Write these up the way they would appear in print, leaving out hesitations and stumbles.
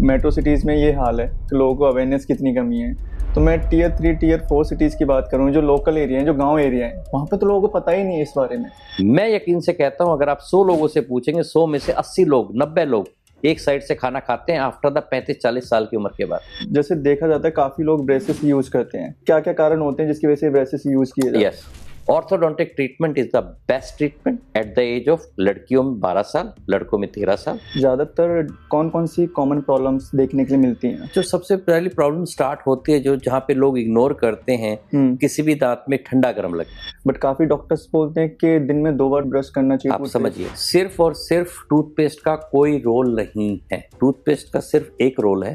Metro cities में ये हाल है कि लोगों को अवेयरनेस कितनी कमी है। तो मैं टियर 3 टियर 4 सिटीज़ की बात करूँ, जो लोकल एरिया हैं, जो गांव एरिया हैं, वहाँ पे तो लोगों को पता ही नहीं है इस बारे में। मैं यकीन से कहता हूँ, अगर आप 100 लोगों से पूछेंगे, 100 में से 80 लोग 90 लोग एक साइड से खाना खाते हैं आफ्टर द 35-40 साल की उम्र के बाद। जैसे देखा जाता है काफ़ी लोग ब्रेसेस यूज करते हैं, क्या क्या कारण होते हैं जिसकी वजह से ब्रेसेस यूज किए जाते हैं? Yes, orthodontic treatment is the best treatment at the age of, लड़कियों में 12 साल, लड़कों में 13 साल। ज़्यादातर कौन कौन सी कॉमन प्रॉब्लम्स देखने के लिए मिलती हैं? जो सबसे पहली प्रॉब्लम स्टार्ट होती है, जो जहाँ पे लोग इग्नोर करते हैं, किसी भी दांत में ठंडा गर्म लगे। बट काफ़ी डॉक्टर्स बोलते हैं कि दिन में 2 बार ब्रश करना चाहिए। आप समझिए, सिर्फ और सिर्फ टूथपेस्ट का कोई रोल नहीं है। टूथपेस्ट का सिर्फ एक रोल है,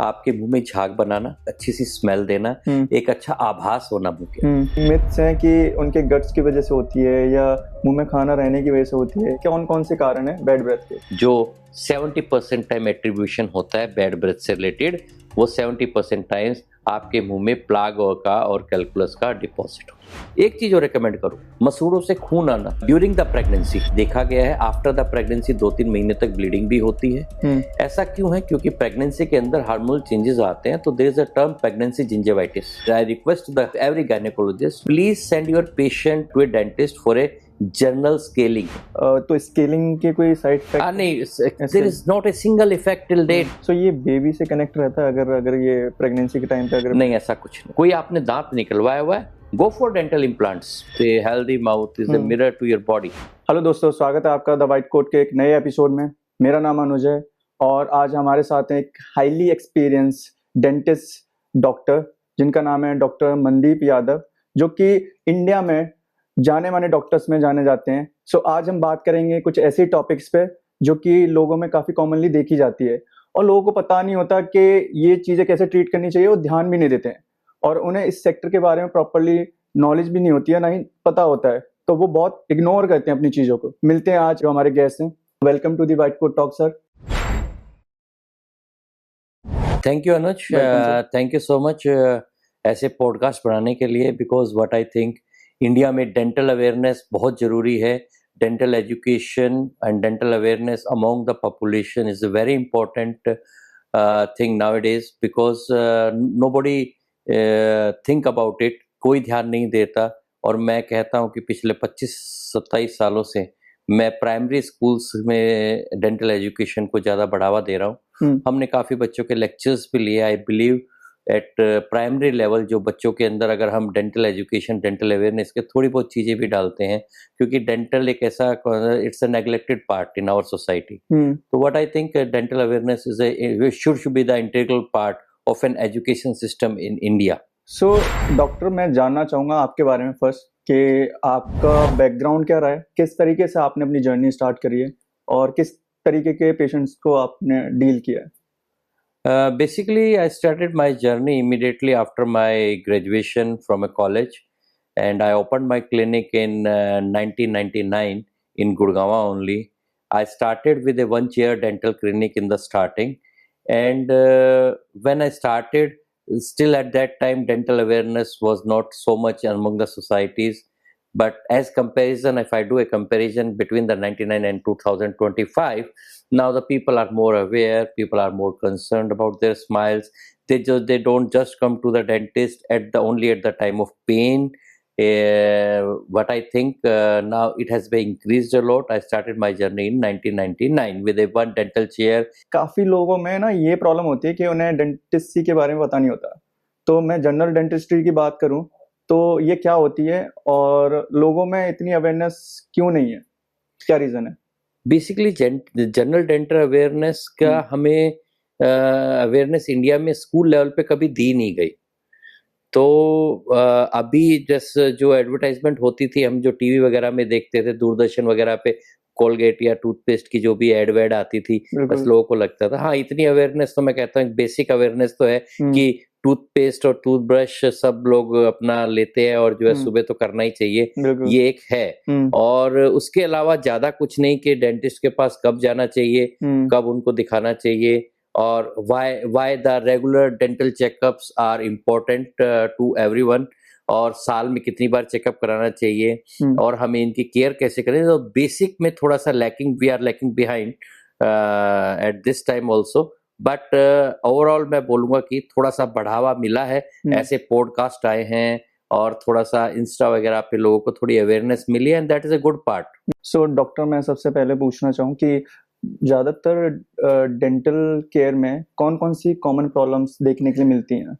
आपके मुंह में झाग बनाना, अच्छी सी स्मेल देना, एक अच्छा आभास होना मुंह के। मिथ्स हैं कि उनके गट्स की वजह से होती है या मुंह में खाना रहने की वजह से होती है। कौन कौन से कारण है बैड ब्रेथ के? जो 70% टाइम एट्रीब्यूशन होता है बैड ब्रेथ से रिलेटेड, वो 70% टाइम्स आपके मुंह में प्लाग का और कैलकुलस का डिपॉजिट हो। एक चीज और रिकमेंड करूं, मसूड़ों से खून आना ड्यूरिंग द प्रेगनेंसी देखा गया है। आफ्टर द प्रेगनेंसी 2-3 महीने तक ब्लीडिंग भी होती है। ऐसा क्यों है? क्योंकि प्रेगनेंसी के अंदर हार्मोनल चेंजेस आते हैं। तो there is a term pregnancy gingivitis. I request the every gynaecologist, please send your patient to a dentist for a general scaling. तो स्केलिंग के कोई साइड इफेक्ट? नहीं, there is not a single effect till date. So ये baby से connect रहता है अगर ये प्रेगनेंसी के टाइम पे? अगर नहीं, ऐसा कुछ नहीं। कोई आपने दांत निकलवाया हुआ है, go for dental implants. The healthy mouth is a mirror to your body. Hello दोस्तों, स्वागत है आपका द वाइट कोट के एक नए एपिसोड में। मेरा नाम अनुज है और आज हमारे साथ हैं एक हाईली एक्सपीरियंस डेंटिस्ट डॉक्टर, जिनका नाम है डॉक्टर मनदीप यादव, जो कि इंडिया में जाने माने डॉक्टर्स में जाने जाते हैं। सो आज हम बात करेंगे कुछ ऐसे टॉपिक्स पे जो कि लोगों में काफ़ी कॉमनली देखी जाती है और लोगों को पता नहीं होता कि ये चीज़ें कैसे ट्रीट करनी चाहिए, वो ध्यान भी नहीं देते हैं और उन्हें इस सेक्टर के बारे में प्रॉपरली नॉलेज भी नहीं होती है, ना ही पता होता है, तो वो बहुत इग्नोर करते हैं अपनी चीज़ों को। मिलते हैं आज जो हमारे गेस्ट हैं। Welcome to the white coat talk sir. Thank you Anuj, thank you so much ऐसे पॉडकास्ट बनाने के लिए, because what I think India में डेंटल अवेयरनेस बहुत ज़रूरी है। Dental education and dental awareness among the population is a very important thing nowadays, because nobody think about it. कोई ध्यान नहीं देता। और मैं कहता हूँ कि पिछले 25-27 सालों से मैं प्राइमरी स्कूल्स में डेंटल एजुकेशन को ज़्यादा बढ़ावा दे रहा हूँ। हमने काफ़ी बच्चों के लेक्चर्स भी लिए। I believe eight primary level जो बच्चों के अंदर अगर हम डेंटल एजुकेशन, डेंटल अवेयरनेस के थोड़ी बहुत चीज़ें भी डालते हैं, क्योंकि डेंटल एक ऐसा, it's a neglected part in our society. तो what I think dental awareness is should be the integral part of an education system in India. So doctor, मैं जानना चाहूँगा आपके बारे में फर्स्ट कि आपका बैकग्राउंड क्या रहा है, किस तरीके से आपने अपनी जर्नी स्टार्ट करी है और किस तरीके के पेशेंट्स को आपने डील किया है? Basically, I started my journey immediately after my graduation from a college, and I opened my clinic in 1999 in Gurgaon only. I started with a one-chair dental clinic in the starting, and when I started, still at that time, dental awareness was not so much among the societies. But as comparison, if I do a comparison between the 99 and 2025, now the people are more aware, people are more concerned about their smiles. They don't just come to the dentist only at the time of pain. What I think now it has been increased a lot. I started my journey in 1999 with a one dental chair. काफ़ी लोगों में ना ये problem होती है कि उन्हें dentistry के बारे में पता नहीं होता। तो मैं जनरल डेंटिस्ट्री की बात करूं तो ये क्या होती है और लोगों में इतनी अवेयरनेस क्यों नहीं है, क्या रीज़न है? बेसिकली जनरल डेंटल अवेयरनेस का हमें अवेयरनेस इंडिया में स्कूल लेवल पे कभी दी नहीं गई। तो अभी जैसे जो एडवर्टाइजमेंट होती थी, हम जो टीवी वगैरह में देखते थे, दूरदर्शन वगैरह पे कोलगेट या टूथपेस्ट की जो भी एड वेड आती थी, बस लोगों को लगता था हाँ इतनी अवेयरनेस। तो मैं कहता हूँ बेसिक अवेयरनेस तो है कि टूथपेस्ट और टूथब्रश सब लोग अपना लेते हैं और जो है सुबह तो करना ही चाहिए, ये एक है। और उसके अलावा ज्यादा कुछ नहीं कि डेंटिस्ट के पास कब जाना चाहिए, कब उनको दिखाना चाहिए, और why the regular dental checkups are important to everyone, और साल में कितनी बार चेकअप कराना चाहिए और हमें इनकी केयर कैसे करें। तो बेसिक में थोड़ा सा lacking, we are lacking behind at this time also. But overall मैं बोलूंगा कि थोड़ा सा बढ़ावा मिला है, ऐसे पॉडकास्ट आए हैं और थोड़ा सा इंस्टा वगैरह पे लोगों को थोड़ी अवेयरनेस मिली है, and that is a good part. So doctor, मैं सबसे पहले पूछना चाहूँ कि ज़्यादातर डेंटल केयर में कौन कौन सी कॉमन प्रॉब्लम्स देखने के लिए मिलती हैं?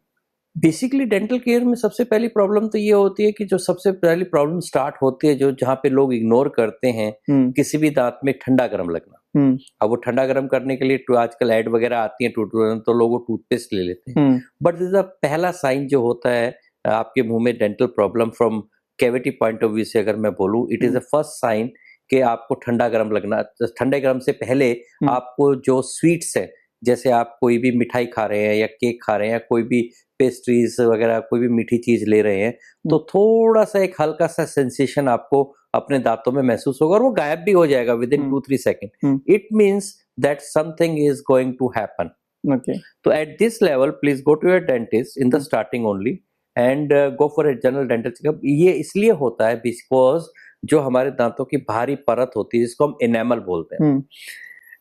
बेसिकली डेंटल केयर में सबसे पहली प्रॉब्लम तो ये होती है कि जो सबसे पहली प्रॉब्लम स्टार्ट होती है, जो जहाँ पे लोग इग्नोर करते हैं, किसी भी दांत में ठंडा गर्म लगना। अब वो ठंडा गर्म करने के लिए आजकल ऐड वगैरह आती है तो लोग वो टूथपेस्ट ले लेते हैं, बट दिस इज पहला साइन जो होता है आपके मुंह में dental problem from cavity point of view से अगर मैं बोलूँ, it is the first sign कि आपको ठंडा गर्म लगना। ठंडे गर्म से पहले आपको जो स्वीट्स है, जैसे आप कोई भी मिठाई खा रहे हैं या केक खा रहे हैं या कोई भी पेस्ट्रीज वगैरह कोई भी मीठी चीज ले रहे हैं, तो थोड़ा सा एक हल्का सा सेंसेशन आपको अपने दांतों में महसूस होगा और वो गायब भी हो जाएगा within 2-3 second. It means that something is going to happen. तो at this level please go to your dentist in the starting only and go for a general dental checkup. ये इसलिए होता है बिकॉज जो हमारे दांतों की बाहरी परत होती है जिसको हम इनेमल बोलते हैं,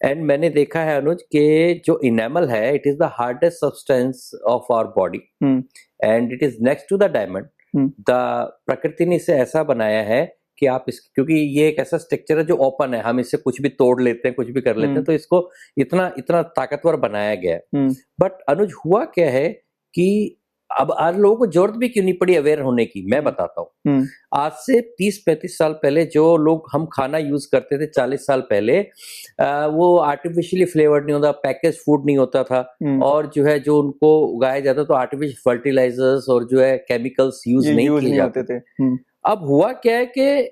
एंड मैंने देखा है अनुज के जो इनेमल है it is the hardest substance of our body and it is next to the diamond. The प्रकृति ने इसे ऐसा बनाया है कि आप इस, क्योंकि ये एक ऐसा स्ट्रक्चर है जो ओपन है, हम इससे कुछ भी तोड़ लेते हैं, कुछ भी कर लेते हैं, तो इसको इतना इतना ताकतवर बनाया गया है। बट अनुज हुआ क्या है कि अब आज लोगों को जरूरत भी क्यों नहीं पड़ी अवेयर होने की, मैं बताता हूँ। आज से 30-35 साल पहले जो लोग हम खाना यूज करते थे, 40 साल पहले, वो आर्टिफिशियली फ्लेवर्ड नहीं होता, पैकेज फूड नहीं होता था, और जो है जो उनको उगाया जाता तो आर्टिफिशियल फर्टिलाइजर्स और जो है केमिकल्स यूज नहीं किए जाते थे। अब हुआ क्या है कि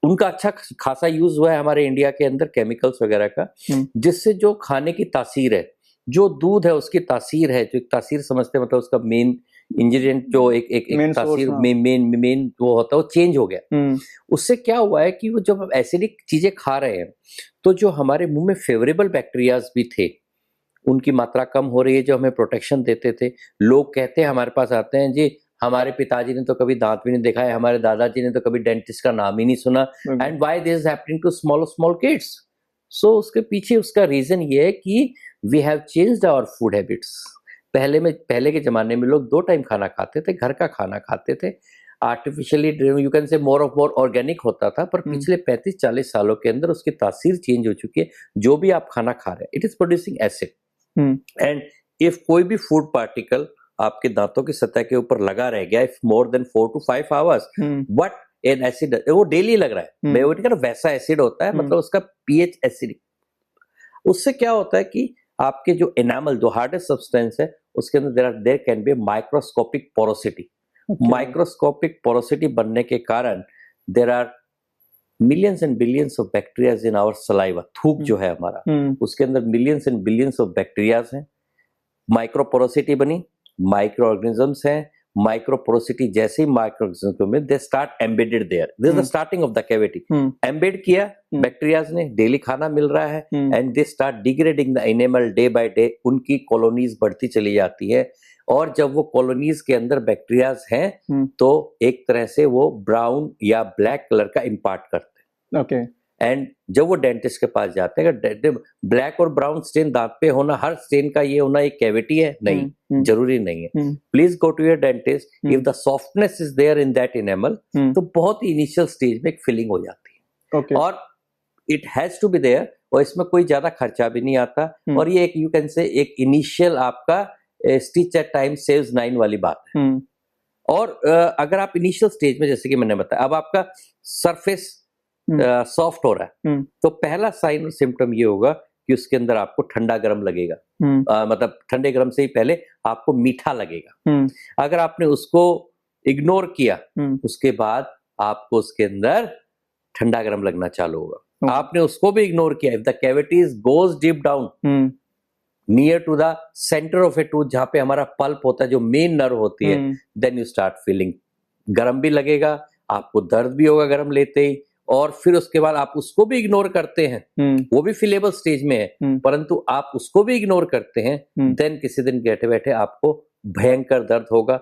उनका अच्छा खासा यूज हुआ है हमारे इंडिया के अंदर केमिकल्स वगैरह का, जिससे जो खाने की तासीर है, जो दूध है उसकी तासीर है, जो एक तासीर समझते हैं, मतलब उसका मेन इंग्रेडिएंट जो एक तासीर मेन वो होता है वो चेंज हो गया। उससे क्या हुआ है कि वो जब हम एसिडिक चीजें खा रहे हैं तो जो हमारे मुंह में फेवरेबल बैक्टीरियाज भी थे उनकी मात्रा कम हो रही है, जो हमें प्रोटेक्शन देते थे। लोग कहते हैं हमारे पास आते हैं, जी हमारे पिताजी ने तो कभी दांत भी नहीं दिखाया, हमारे दादाजी ने तो कभी डेंटिस्ट का नाम ही नहीं सुना, and why this is happening to small kids. So उसके पीछे उसका रीजन ये है कि we have changed our food habits. पहले के जमाने में लोग 2 टाइम खाना खाते थे, घर का खाना खाते थे, artificially you can say more organic होता था, पर पिछले 35-40 सालों के अंदर उसकी तासीर चेंज हो चुकी है। जो भी आप खाना खा रहे हैं it is producing acid, and if कोई भी फूड पार्टिकल आपके दांतों की सतह के ऊपर लगा रह गया if more than 4 to 5 hours, but N acid वो डेली लग रहा है, मैं वो नहीं कह रहा वैसा एसिड होता है, मतलब उसका पीएच एसिडिक। उससे क्या होता है कि आपके जो एनामल जो हार्डेस्ट सब्सटेंस है उसके अंदर there can be microscopic porosity. Microscopic porosity बनने के कारण there are millions and billions of bacterias in our saliva. थूक जो है हमारा उसके अंदर millions and billions of bacterias हैं। माइक्रो पोरोसिटी बनी, माइक्रो ऑर्गेनिजम्स हैं, माइक्रो पोरोसिटी जैसे ही माइक्रो ऑर्गेनिज्म में they start embedded there, this is the starting of the cavity. Embed किया बैक्टीरियाज ने, डेली खाना मिल रहा है, and they start degrading the animal day by day. उनकी कॉलोनीज बढ़ती चली जाती है, और जब वो कॉलोनीज के अंदर बैक्टीरियाज हैं तो एक तरह से वो ब्राउन या ब्लैक कलर का इम्पार्ट करते हैं। ओके। एंड जब वो डेंटिस्ट के पास जाते हैं, ब्लैक और ब्राउन स्टेन दांत पे होना, हर स्टेन का ये होना एक कैविटी है नहीं, जरूरी नहीं है। Please go to your dentist, if the softness is there in that enamel, तो बहुत ही इनिशियल स्टेज में एक फिलिंग हो जाती है। okay. और it has to be there, और इसमें कोई ज्यादा खर्चा भी नहीं आता, और ये एक यू कैन से एक इनिशियल आपका स्टिच एट टाइम सेव्स 9 वाली बात है। और अगर आप इनिशियल स्टेज में, जैसे कि मैंने बताया, अब आपका सरफेस सॉफ्ट हो रहा है, तो पहला साइन और सिम्टम ये होगा कि उसके अंदर आपको ठंडा गर्म लगेगा, मतलब ठंडे गर्म से ही पहले आपको मीठा लगेगा। अगर आपने उसको इग्नोर किया उसके बाद आपको उसके अंदर ठंडा गर्म लगना चालू होगा। आपने उसको भी इग्नोर किया, if the cavities goes deep down near to the centre of a tooth, जहां पे हमारा पल्प होता है, जो मेन नर्व होती है, देन यू स्टार्ट फीलिंग गर्म भी लगेगा, आपको दर्द भी होगा गर्म लेते ही, और फिर उसके बाद आप उसको भी इग्नोर करते हैं, वो भी फिलेबल स्टेज में है, परंतु आप उसको भी इग्नोर करते हैं, देन किसी दिन बैठे बैठे आपको भयंकर दर्द होगा,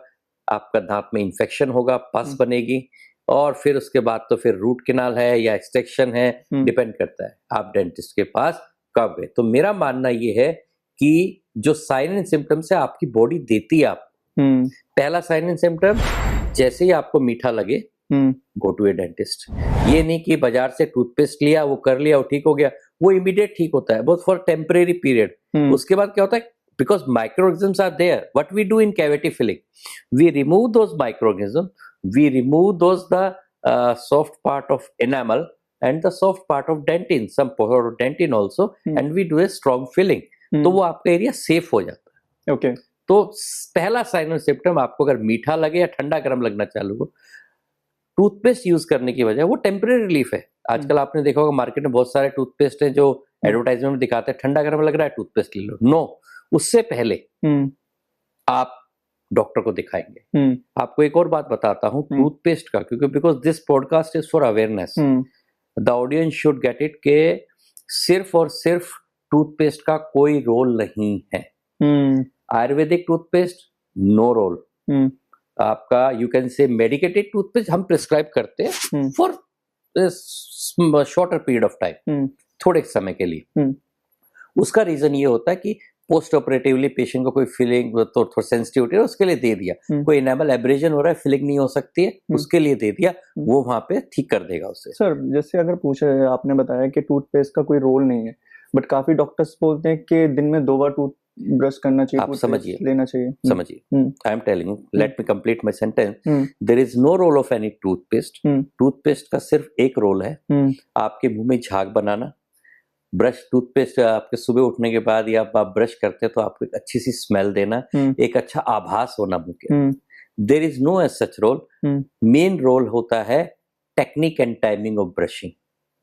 आपका दांत में इंफेक्शन होगा, पस बनेगी, और फिर उसके बाद तो फिर रूट कैनाल है या एक्सट्रैक्शन है, डिपेंड करता है आप डेंटिस्ट के पास कब गए। तो मेरा मानना ये है कि जो साइन एंड सिम्टम्स है आपकी बॉडी देती है आप। पहला साइन एंड सिम्टम, जैसे ही आपको मीठा लगे गो टू ए डेंटिस्ट। ये नहीं कि बाजार से टूथपेस्ट लिया, वो कर लिया, वो ठीक हो गया, वो इमीडिएट ठीक होता है, बहुत फॉर टेम्परेरी पीरियड। उसके बाद क्या होता है, because microorganisms are there, what we do in cavity filling, we remove those microorganisms, we remove those the soft part of enamel and the soft part of dentin, some part of dentin also, and we do a strong filling, तो वो आपका area safe हो जाता है। Okay, तो पहला sign और symptom आपको अगर मीठा लगे या ठंडा गर्म लगना चालू हो, टूथपेस्ट यूज करने की वजह वो टेम्परेरी रिलीफ है। आजकल आपने देखा होगा मार्केट में बहुत सारे टूथपेस्ट हैं जो एडवर्टाइजमेंट में दिखाते हैं ठंडा गर्म लग रहा है टूथपेस्ट ले लो। नो, उससे पहले आप डॉक्टर को दिखाएंगे। आपको एक और बात बताता हूं टूथपेस्ट का, क्योंकि because this podcast is for awareness, the audience should get it के सिर्फ और सिर्फ टूथपेस्ट का कोई रोल नहीं है। आयुर्वेदिक टूथपेस्ट नो रोल, आपका you can say medicated toothpaste हम प्रिस्क्राइब करते हैं for shorter period of time, थोड़े समय के लिए। उसका रीजन ये होता है कि पोस्ट ऑपरेटिवली पेशेंट को कोई फीलिंग तो थोड़ा सेंसिटिविटी है उसके लिए दे दिया, कोई एनामल एब्रेजन हो रहा है, फीलिंग नहीं हो सकती है, उसके लिए दे दिया, वो वहां पे ठीक कर देगा उससे। सर जैसे अगर पूछे, आपने बताया कि टूथपेस्ट का कोई रोल नहीं है, बट काफी डॉक्टर्स बोलते हैं कि दिन में 2 बार टूथ ब्रश करना चाहिए, आप समझिए, लेना चाहिए। समझिए, I am telling you, let me complete my sentence. There is no role of any toothpaste. Toothpaste का सिर्फ एक रोल है, आपके मुंह में झाग बनाना। ब्रश टूथपेस्ट आपके सुबह उठने के बाद या आप ब्रश करते हैं तो आपको एक अच्छी सी स्मेल देना, एक अच्छा आभास होना मुंह के। There is no as such role. Main role होता है technique and timing of brushing.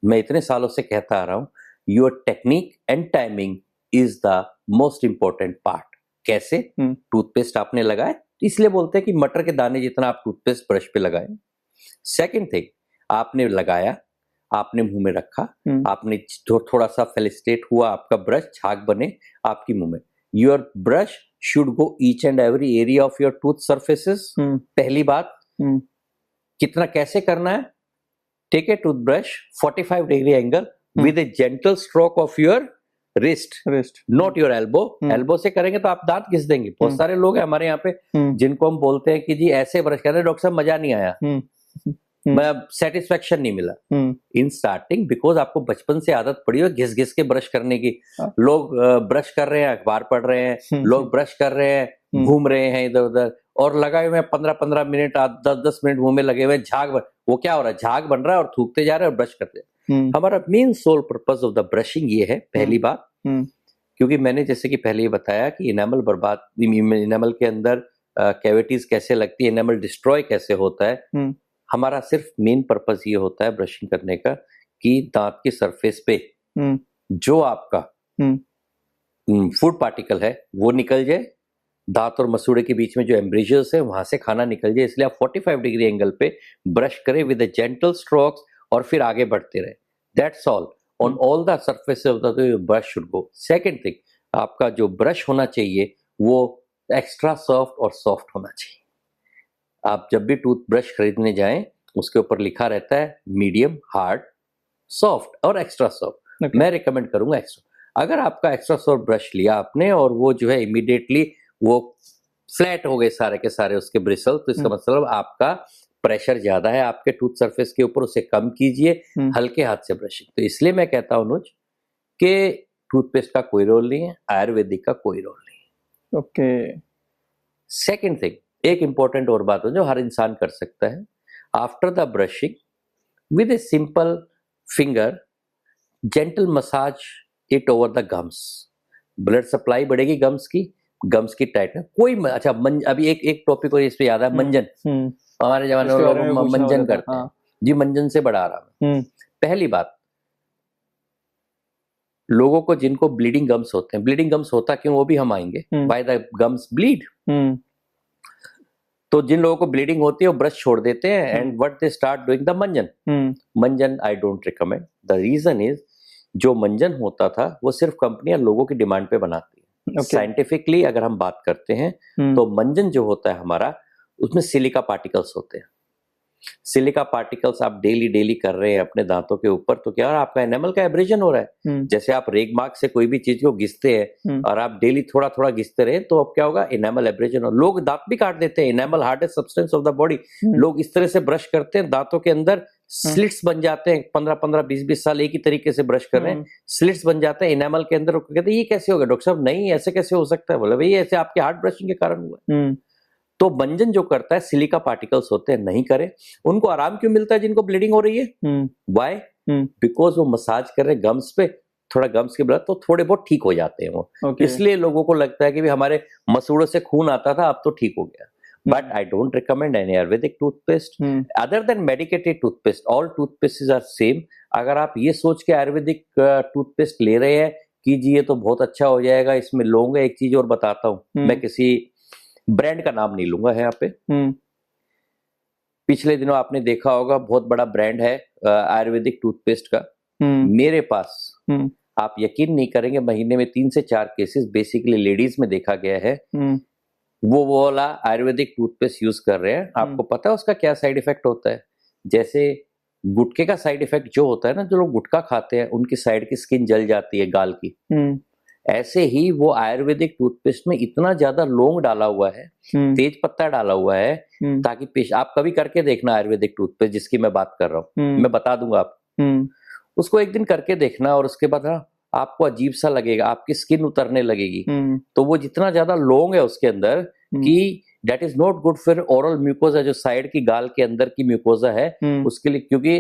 मैं इतने सालों से कहता आ रहा हूं, your technique and timing is the most important part. कैसे? टूथपेस्ट आपने लगाए, इसलिए बोलते हैं कि मटर के दाने जितना आप टूथपेस्ट ब्रश पे लगाए। सेकेंड थिंग, आपने लगाया, आपने मुंह में रखा, आपने थोड़ा सा फेलिस्टेट हुआ, आपका ब्रश झाग बने आपकी मुंह में। Your brush should go each and every area of your tooth surfaces. पहली बात, कितना कैसे करना है? Take a toothbrush 45 degree angle with a gentle stroke of your wrist, not your elbow. Elbow से करेंगे तो आप दांत घिस देंगे। बहुत सारे लोग हैं हमारे यहाँ पे जिनको हम बोलते हैं कि जी ऐसे ब्रश कर रहे हैं डॉक्टर साहब, मजा नहीं आया, सेटिस्फेक्शन नहीं मिला इन स्टार्टिंग, बिकॉज आपको बचपन से आदत पड़ी हो घिस घिस के ब्रश करने की। लोग ब्रश कर रहे हैं, अखबार पढ़ रहे हैं, लोग ब्रश कर रहे हैं, घूम रहे हैं इधर उधर, और लगाए हुए 15-15 मिनट 10-10 मिनट मुंह में लगे हुए झाग वो क्या हो रहा है, झाग बन रहा है और थूकते जा रहे हैं और ब्रश करते हैं। हमारा main sole purpose of the brushing ये है, पहली बात। क्योंकि मैंने जैसे कि पहले ही बताया कि इनेमल बर्बाद, इनेमल के अंदर कैविटीज कैसे लगती है, इनेमल डिस्ट्रॉय कैसे होता है। हमारा सिर्फ मेन पर्पस ये होता है ब्रशिंग करने का कि दांत की सरफेस पे जो आपका फूड पार्टिकल है वो निकल जाए, दांत और मसूड़े के बीच में जो एम्ब्रेजर्स है वहां से खाना निकल जाए। इसलिए आप 45 डिग्री एंगल पे ब्रश करें विद अ जेंटल स्ट्रोक्स और फिर आगे बढ़ते रहे। That's all on all the surface of the brush should go. Second thing, आपका जो ब्रश होना चाहिए वो एक्स्ट्रा सॉफ्ट और सॉफ्ट होना चाहिए। आप जब भी टूथ ब्रश खरीदने जाएं उसके ऊपर लिखा रहता है मीडियम, हार्ड, सॉफ्ट और एक्स्ट्रा सॉफ्ट। मैं रिकमेंड करूंगा एक्स्ट्रा। अगर आपका एक्स्ट्रा सॉफ्ट ब्रश लिया आपने और वो जो है इमीडिएटली वो फ्लैट हो गए सारे के सारे उसके ब्रिसल, तो इसका मतलब आपका प्रेशर ज्यादा है आपके टूथ सरफेस के ऊपर, उसे कम कीजिए, हल्के हाथ से ब्रशिंग। तो इसलिए मैं कहता हूं अनुज कि टूथपेस्ट का कोई रोल नहीं है, आयुर्वेदिक का कोई रोल नहीं है। ओके। सेकेंड थिंग, एक इंपॉर्टेंट और बात है जो हर इंसान कर सकता है, after the brushing with a simple finger gentle massage it over the gums. Blood supply बढ़ेगी गम्स की टाइटनेस। कोई अच्छा अभी एक टॉपिक और इस पे याद है, मंजन। हमारे जमाने में लोग मंजन करते हैं जी, मंजन से बड़ा आराम है। पहली बात, लोगों को जिनको ब्लीडिंग गम्स होते हैं, ब्लीडिंग गम्स होता क्यों वो भी हम आएंगे, व्हाई द गम्स ब्लीड। तो जिन लोगों को ब्लीडिंग होती है वो ब्रश छोड़ देते हैं and what they start doing the मंजन। मंजन I don't recommend. The reason is जो मंजन होता था वो सिर्फ कंपनियां लोगों की डिमांड पे बनाती है। साइंटिफिकली अगर हम बात करते हैं तो मंजन जो होता है हमारा, उसमें सिलिका पार्टिकल्स होते हैं। सिलिका पार्टिकल्स आप डेली कर रहे हैं अपने दांतों के ऊपर, तो क्या हो रहा है, आपका एनामल का एब्रेजन हो रहा है। जैसे आप रेगमार्क से कोई भी चीज को घिसते हैं और आप डेली थोड़ा थोड़ा घिसते रहे, तो अब क्या होगा, एनामल एब्रेजन हो। लोग दांत भी काट देते हैं, enamel hardest substance of the body. लोग इस तरह से ब्रश करते हैं, दांतों के अंदर स्लिट्स बन जाते हैं, 15-15, 20-20 साल एक ही तरीके से ब्रश कर रहे हैं, स्लिट्स बन जाते हैं एनामल के अंदर। कहते हैं ये कैसे होगा डॉक्टर साहब? नहीं, ऐसे कैसे हो सकता है? बोले भाई ऐसे आपके हार्ड ब्रशिंग के कारण हुआ है। तो भंजन जो करता है, सिलिका पार्टिकल्स होते हैं, नहीं करे। उनको आराम क्यों मिलता है जिनको ब्लीडिंग हो रही है? व्हाई? बिकॉज वो मसाज कर रहे गम्स पे, थोड़ा गम्स के ब्लड, तो थोड़े बहुत ठीक हो जाते हैं वो। इसलिए लोगों को लगता है कि भी हमारे मसूड़ों से खून आता था, अब तो ठीक हो गया। But I don't recommend any Ayurvedic toothpaste. Other than medicated toothpaste, all toothpastes are same. अगर आप ये सोच के आयुर्वेदिक टूथपेस्ट ले रहे हैं कि जी ये तो बहुत अच्छा हो जाएगा, इसमें लूंगा, एक चीज और बताता हूँ, मैं किसी ब्रांड का नाम नहीं लूंगा है यहाँ पे। पिछले दिनों आपने देखा होगा, बहुत बड़ा ब्रांड है आयुर्वेदिक टूथपेस्ट का। मेरे पास आप यकीन नहीं करेंगे, महीने में 3 से 4 केसेस बेसिकली लेडीज में देखा गया है। वो वाला आयुर्वेदिक टूथपेस्ट यूज कर रहे हैं। आपको पता है उसका क्या साइड इफेक्ट होता है? जैसे गुटखे का साइड इफेक्ट जो होता है ना, जो लोग गुटखा खाते हैं उनकी साइड की स्किन जल जाती है गाल की, ऐसे ही वो आयुर्वेदिक टूथपेस्ट में इतना ज्यादा लौंग डाला हुआ है, तेज पत्ता डाला हुआ है, ताकि आप कभी करके देखना आयुर्वेदिक टूथपेस्ट जिसकी मैं बात कर रहा हूँ, मैं बता दूंगा आप उसको एक दिन करके देखना, और उसके बाद आपको अजीब सा लगेगा, आपकी स्किन उतरने लगेगी। तो वो जितना ज्यादा लौंग है उसके अंदर कि that is not good for oral mucosa, जो साइड की गाल के अंदर की म्यूकोजा है उसके लिए, क्योंकि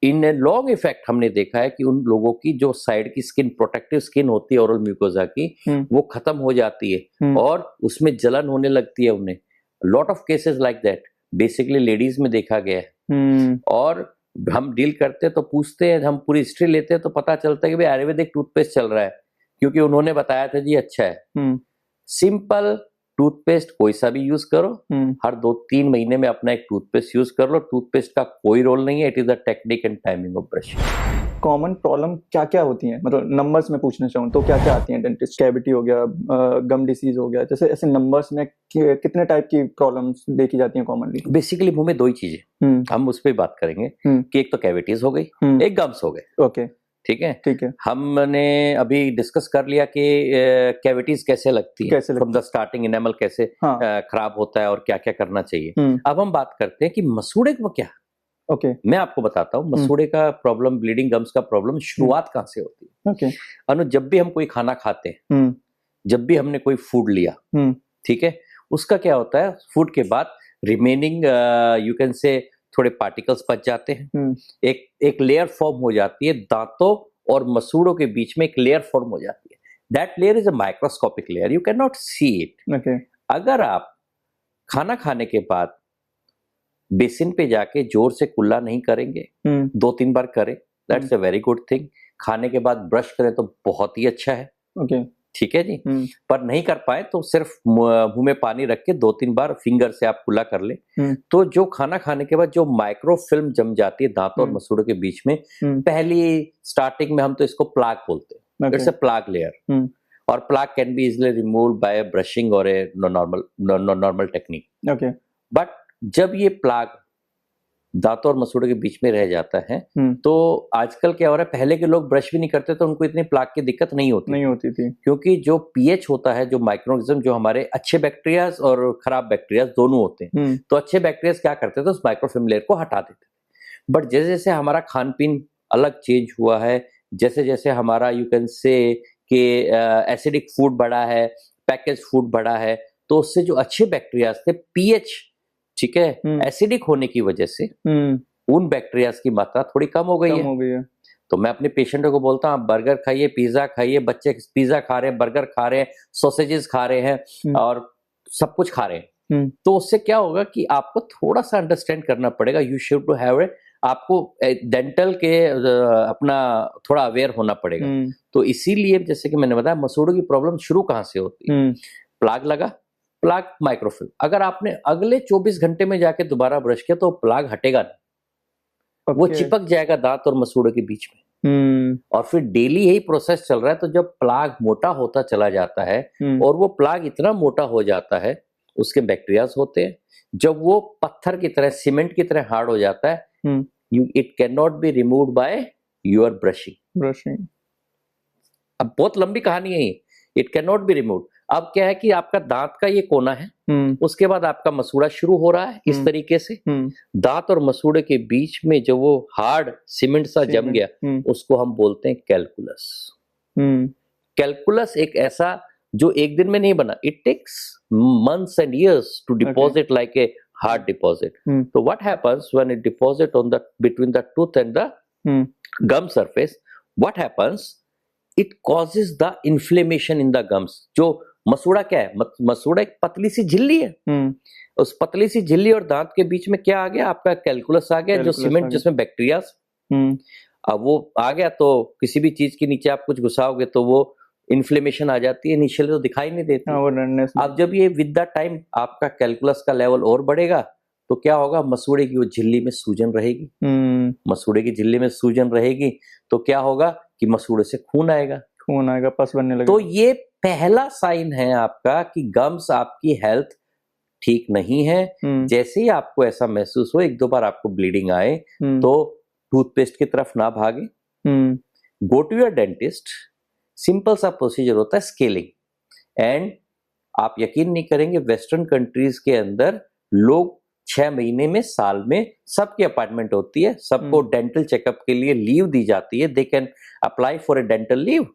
इन लॉन्ग इफेक्ट हमने देखा है कि उन लोगों की जो साइड की स्किन, प्रोटेक्टिव स्किन होती है ओरल म्यूकोजा की, वो खत्म हो जाती है और उसमें जलन होने लगती है उन्हें। Lot of cases like that basically ladies में देखा गया है। और हम डील करते हैं तो पूछते हैं, हम पूरी हिस्ट्री लेते हैं तो पता चलता है कि भाई आयुर्वेदिक टूथपेस्ट चल रहा है, क्योंकि उन्होंने बताया था जी अच्छा है। सिंपल टूथपेस्ट कोई सा भी यूज करो, हर 2-3 महीने में अपना एक टूथपेस्ट यूज कर लो। टूथपेस्ट का कोई रोल नहीं है, it is the technique and timing of brushing. Common problem क्या क्या होती हैं, मतलब नंबर्स में पूछना चाहूँ तो क्या क्या आती हैं? डेंटिस्ट कैविटी हो गया, गम डिसीज हो गया, जैसे ऐसे नंबर्स में कितने टाइप की प्रॉब्लम्स देखी जाती हैं कॉमनली? बेसिकली मुंह में 2 ही चीजें, हम उस पर बात करेंगे कि एक तो कैविटीज हो गई, एक गम्स हो गए। ओके, ठीक है, ठीक है। हमने अभी डिस्कस कर लिया कि कैविटीज कैसे लगती है, फ्रॉम द स्टार्टिंग एनामल कैसे खराब होता है और क्या क्या करना चाहिए। अब हम बात करते हैं कि मसूड़े को क्या। ओके, मैं आपको बताता हूँ मसूड़े का प्रॉब्लम, ब्लीडिंग गम्स का प्रॉब्लम शुरुआत कहाँ से होती है। ओके, अनुज, जब भी हम कोई खाना खाते हैं, जब भी हमने कोई फूड लिया, ठीक है, उसका क्या होता है, फूड के बाद रिमेनिंग यू कैन से थोड़े पार्टिकल्स बच जाते हैं, एक लेयर फॉर्म हो जाती है, दांतों और मसूड़ों के बीच में एक लेयर फॉर्म हो जाती है। That layer is a microscopic layer, you can not see it. अगर आप खाना खाने के बाद बेसिन पे जाके जोर से कुल्ला नहीं करेंगे, 2-3 बार करें, that's a very good thing. खाने के बाद ब्रश करें तो बहुत ही अच्छा है। ओके, ठीक है जी। पर नहीं कर पाए तो सिर्फ मुंह में पानी रख के 2-3 बार फिंगर से आप कुल्ला कर ले, तो जो खाना खाने के बाद जो माइक्रोफिल्म जम जाती है दांतों और मसूड़ों के बीच में, पहली स्टार्टिंग में हम तो इसको प्लाक बोलते हैं, इट्स अ प्लाक लेयर, और plaque can be easily removed by brushing और a normal technique. Okay, but जब ये प्लाक दांतों और मसूड़ों के बीच में रह जाता है, तो आजकल क्या हो रहा है, पहले के लोग ब्रश भी नहीं करते तो उनको इतनी प्लाक की दिक्कत नहीं होती थी, क्योंकि जो पीएच होता है, जो माइक्रोऑर्गेनिज्म, जो हमारे अच्छे बैक्टीरियाज और खराब बैक्टीरियाज दोनों होते हैं, तो अच्छे बैक्टीरियाज क्या करते थे, उस माइक्रोफिल्म लेयर को हटा देते थे। बट जैसे जैसे हमारा खान पीन अलग चेंज हुआ है, जैसे जैसे हमारा यू कैन से कि एसिडिक फूड बढ़ा है, पैकेज फूड बढ़ा है, तो उससे जो अच्छे बैक्टीरियाज थे, पीएच, ठीक है, एसिडिक होने की वजह से उन बैक्टीरियाज की मात्रा थोड़ी कम हो गई है। तो मैं अपने पेशेंटों को बोलता हूँ, आप बर्गर खाइए, पिज्जा खाइए, बच्चे पिज्जा खा रहे हैं, बर्गर खा रहे हैं, सॉसेजेस खा रहे हैं और सब कुछ खा रहे हैं, तो उससे क्या होगा कि आपको थोड़ा सा अंडरस्टैंड करना पड़ेगा, you should to have a, आपको डेंटल के अपना थोड़ा अवेयर होना पड़ेगा। तो इसीलिए जैसे कि मैंने बताया, मसूड़ों की प्रॉब्लम शुरू कहाँ से होती है, प्लाग लगा, प्लाग माइक्रोफिल्म, अगर आपने अगले 24 घंटे में जाके दोबारा ब्रश किया तो प्लाग हटेगा नहीं, वो चिपक जाएगा दांत और मसूड़ों के बीच में। और फिर डेली यही प्रोसेस चल रहा है, तो जब प्लाग मोटा होता चला जाता है और वो प्लाग इतना मोटा हो जाता है उसके बैक्टीरियाज होते हैं। जब वो पत्थर की तरह, सीमेंट की तरह हार्ड हो जाता है, it can not be removed by your brushing. अब बहुत लंबी कहानी है ये, it can not be removed. अब क्या है कि आपका दांत का ये कोना है, उसके बाद आपका मसूड़ा शुरू हो रहा है इस तरीके से। दांत और मसूड़े के बीच में जो वो हार्ड सीमेंट सा जम गया, उसको हम बोलते हैं कैलकुलस। कैलकुलस एक ऐसा जो एक दिन में नहीं बना, it takes months and years to deposit like a hard deposit. So what happens when it deposit on the between the tooth and the gum surface? What happens? It causes the inflammation in the gums. जो मसूड़ा क्या है? मसूड़ा एक पतली सी झिल्ली है। उस पतली सी झिल्ली और दांत के बीच में क्या आ गया? आपका कैलकुलस आ गया, जो सीमेंट जिसमें बैक्टीरिया। अब वो आ गया तो किसी भी चीज के नीचे आप कुछ घुसाओगे तो वो इन्फ्लेमेशन आ जाती है, इनिशियली तो दिखाई नहीं देती। अब जब ये विद द टाइम आपका कैलकुलस का लेवल और बढ़ेगा तो क्या होगा? मसूड़े की वो झिल्ली में सूजन रहेगी। मसूड़े की झिल्ली में सूजन रहेगी तो क्या होगा कि मसूड़े से खून आएगा, पस बनने लगेगा। तो ये पहला साइन है आपका कि गम्स आपकी हेल्थ ठीक नहीं है। जैसे ही आपको ऐसा महसूस हो, एक दो बार आपको ब्लीडिंग आए, तो टूथपेस्ट की तरफ ना भागे, go to your dentist. Simple सा प्रोसीजर होता है स्केलिंग, एंड आप यकीन नहीं करेंगे, वेस्टर्न कंट्रीज के अंदर लोग 6 महीने में, साल में सबकी अपॉइंटमेंट होती है, सबको डेंटल चेकअप के लिए लीव दी जाती है, they can apply for a dental leave.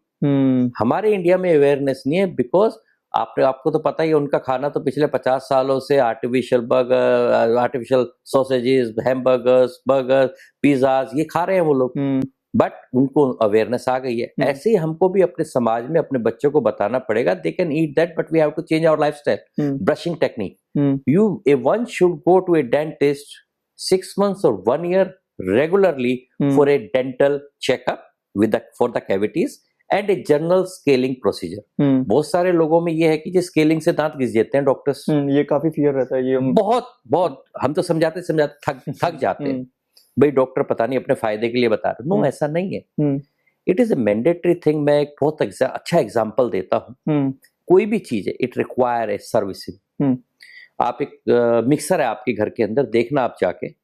हमारे इंडिया में अवेयरनेस नहीं है, बिकॉज आपको तो पता ही है, उनका खाना तो पिछले 50 सालों से artificial burger, artificial sausages, hamburgers, burger, pizzas, ये खा रहे हैं वो लोग, बट उनको अवेयरनेस आ गई है। ऐसे ही हमको भी अपने समाज में अपने बच्चों को बताना पड़ेगा, they can eat that but we have to change our lifestyle. Brushing technique, one should go to a dentist 6 months or 1 year regularly for a dental checkup for the cavities and a general scaling procedure. बहुत सारे लोगों में ये है कि जो scaling से दांत घिस जाते हैं डॉक्टर्स, ये काफी फियर रहता है, ये बहुत हम तो समझाते थक जाते हैं, भाई डॉक्टर पता नहीं अपने फायदे के लिए बता रहे। नो, ऐसा नहीं है, it is a mandatory thing. मैं एक बहुत अच्छा एग्जाम्पल देता हूँ। कोई भी चीज है, इट रिक्वायर ए सर्विसिंग। आप एक मिक्सर है आपके घर के अंदर, देखना आप जाके,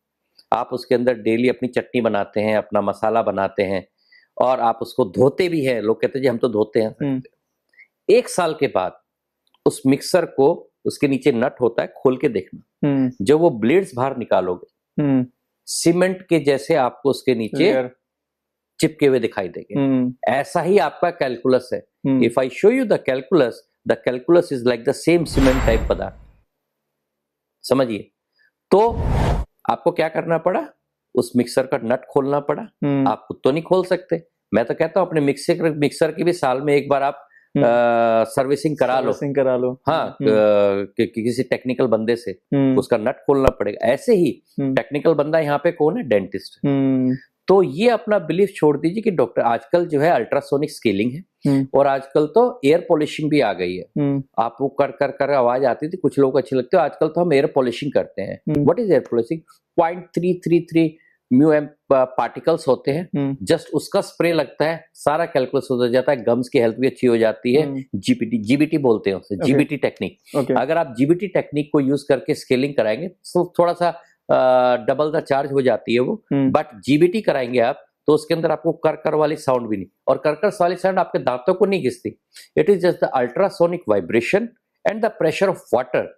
आप उसके अंदर डेली अपनी चटनी बनाते हैं, अपना मसाला बनाते हैं, और आप उसको धोते भी हैं। लोग कहते हैं जी हम तो धोते हैं। 1 साल के बाद उस मिक्सर को, उसके नीचे नट होता है, खोल के देखना, जब वो ब्लेड्स बाहर निकालोगे, सीमेंट के जैसे आपको उसके नीचे चिपके हुए दिखाई देंगे। ऐसा ही आपका कैलकुलस है। If I show you the calculus is like the same cement type पदार्थ, समझिए। तो आपको क्या करना पड़ा? उस मिक्सर का नट खोलना पड़ा। आप खुद तो नहीं खोल सकते। मैं तो कहता हूं अपने मिक्सर की भी साल में एक बार आप सर्विसिंग करा लो। हाँ, किसी टेक्निकल बंदे से उसका नट खोलना पड़ेगा। ऐसे ही टेक्निकल बंदा यहाँ पे कौन है? डेंटिस्ट। तो ये अपना बिलीफ छोड़ दीजिए कि डॉक्टर, आजकल जो है अल्ट्रासोनिक स्केलिंग है, और आजकल तो एयर पॉलिशिंग भी आ गई है। आप वो कर आवाज आती थी, कुछ लोगों को अच्छी लगती है, आजकल तो हम एयर पॉलिशिंग करते हैं। What is air polishing? 0.333 म्यूएम पार्टिकल्स होते हैं, जस्ट उसका स्प्रे लगता है, सारा कैलकुलस हो जाता है, गम्स की हेल्थ भी अच्छी हो जाती है। जीबीटी बोलते हैं उसे, जीबीटी टेक्निक। अगर आप जीबीटी टेक्निक को यूज करके स्केलिंग कराएंगे तो थोड़ा सा डबल द चार्ज हो जाती है वो, बट जीबीटी कराएंगे आप तो उसके अंदर आपको कर वाली साउंड भी नहीं, और कर वाली साउंड आपके दांतों को नहीं घिसती। It is just the ultrasonic vibration and the pressure of water.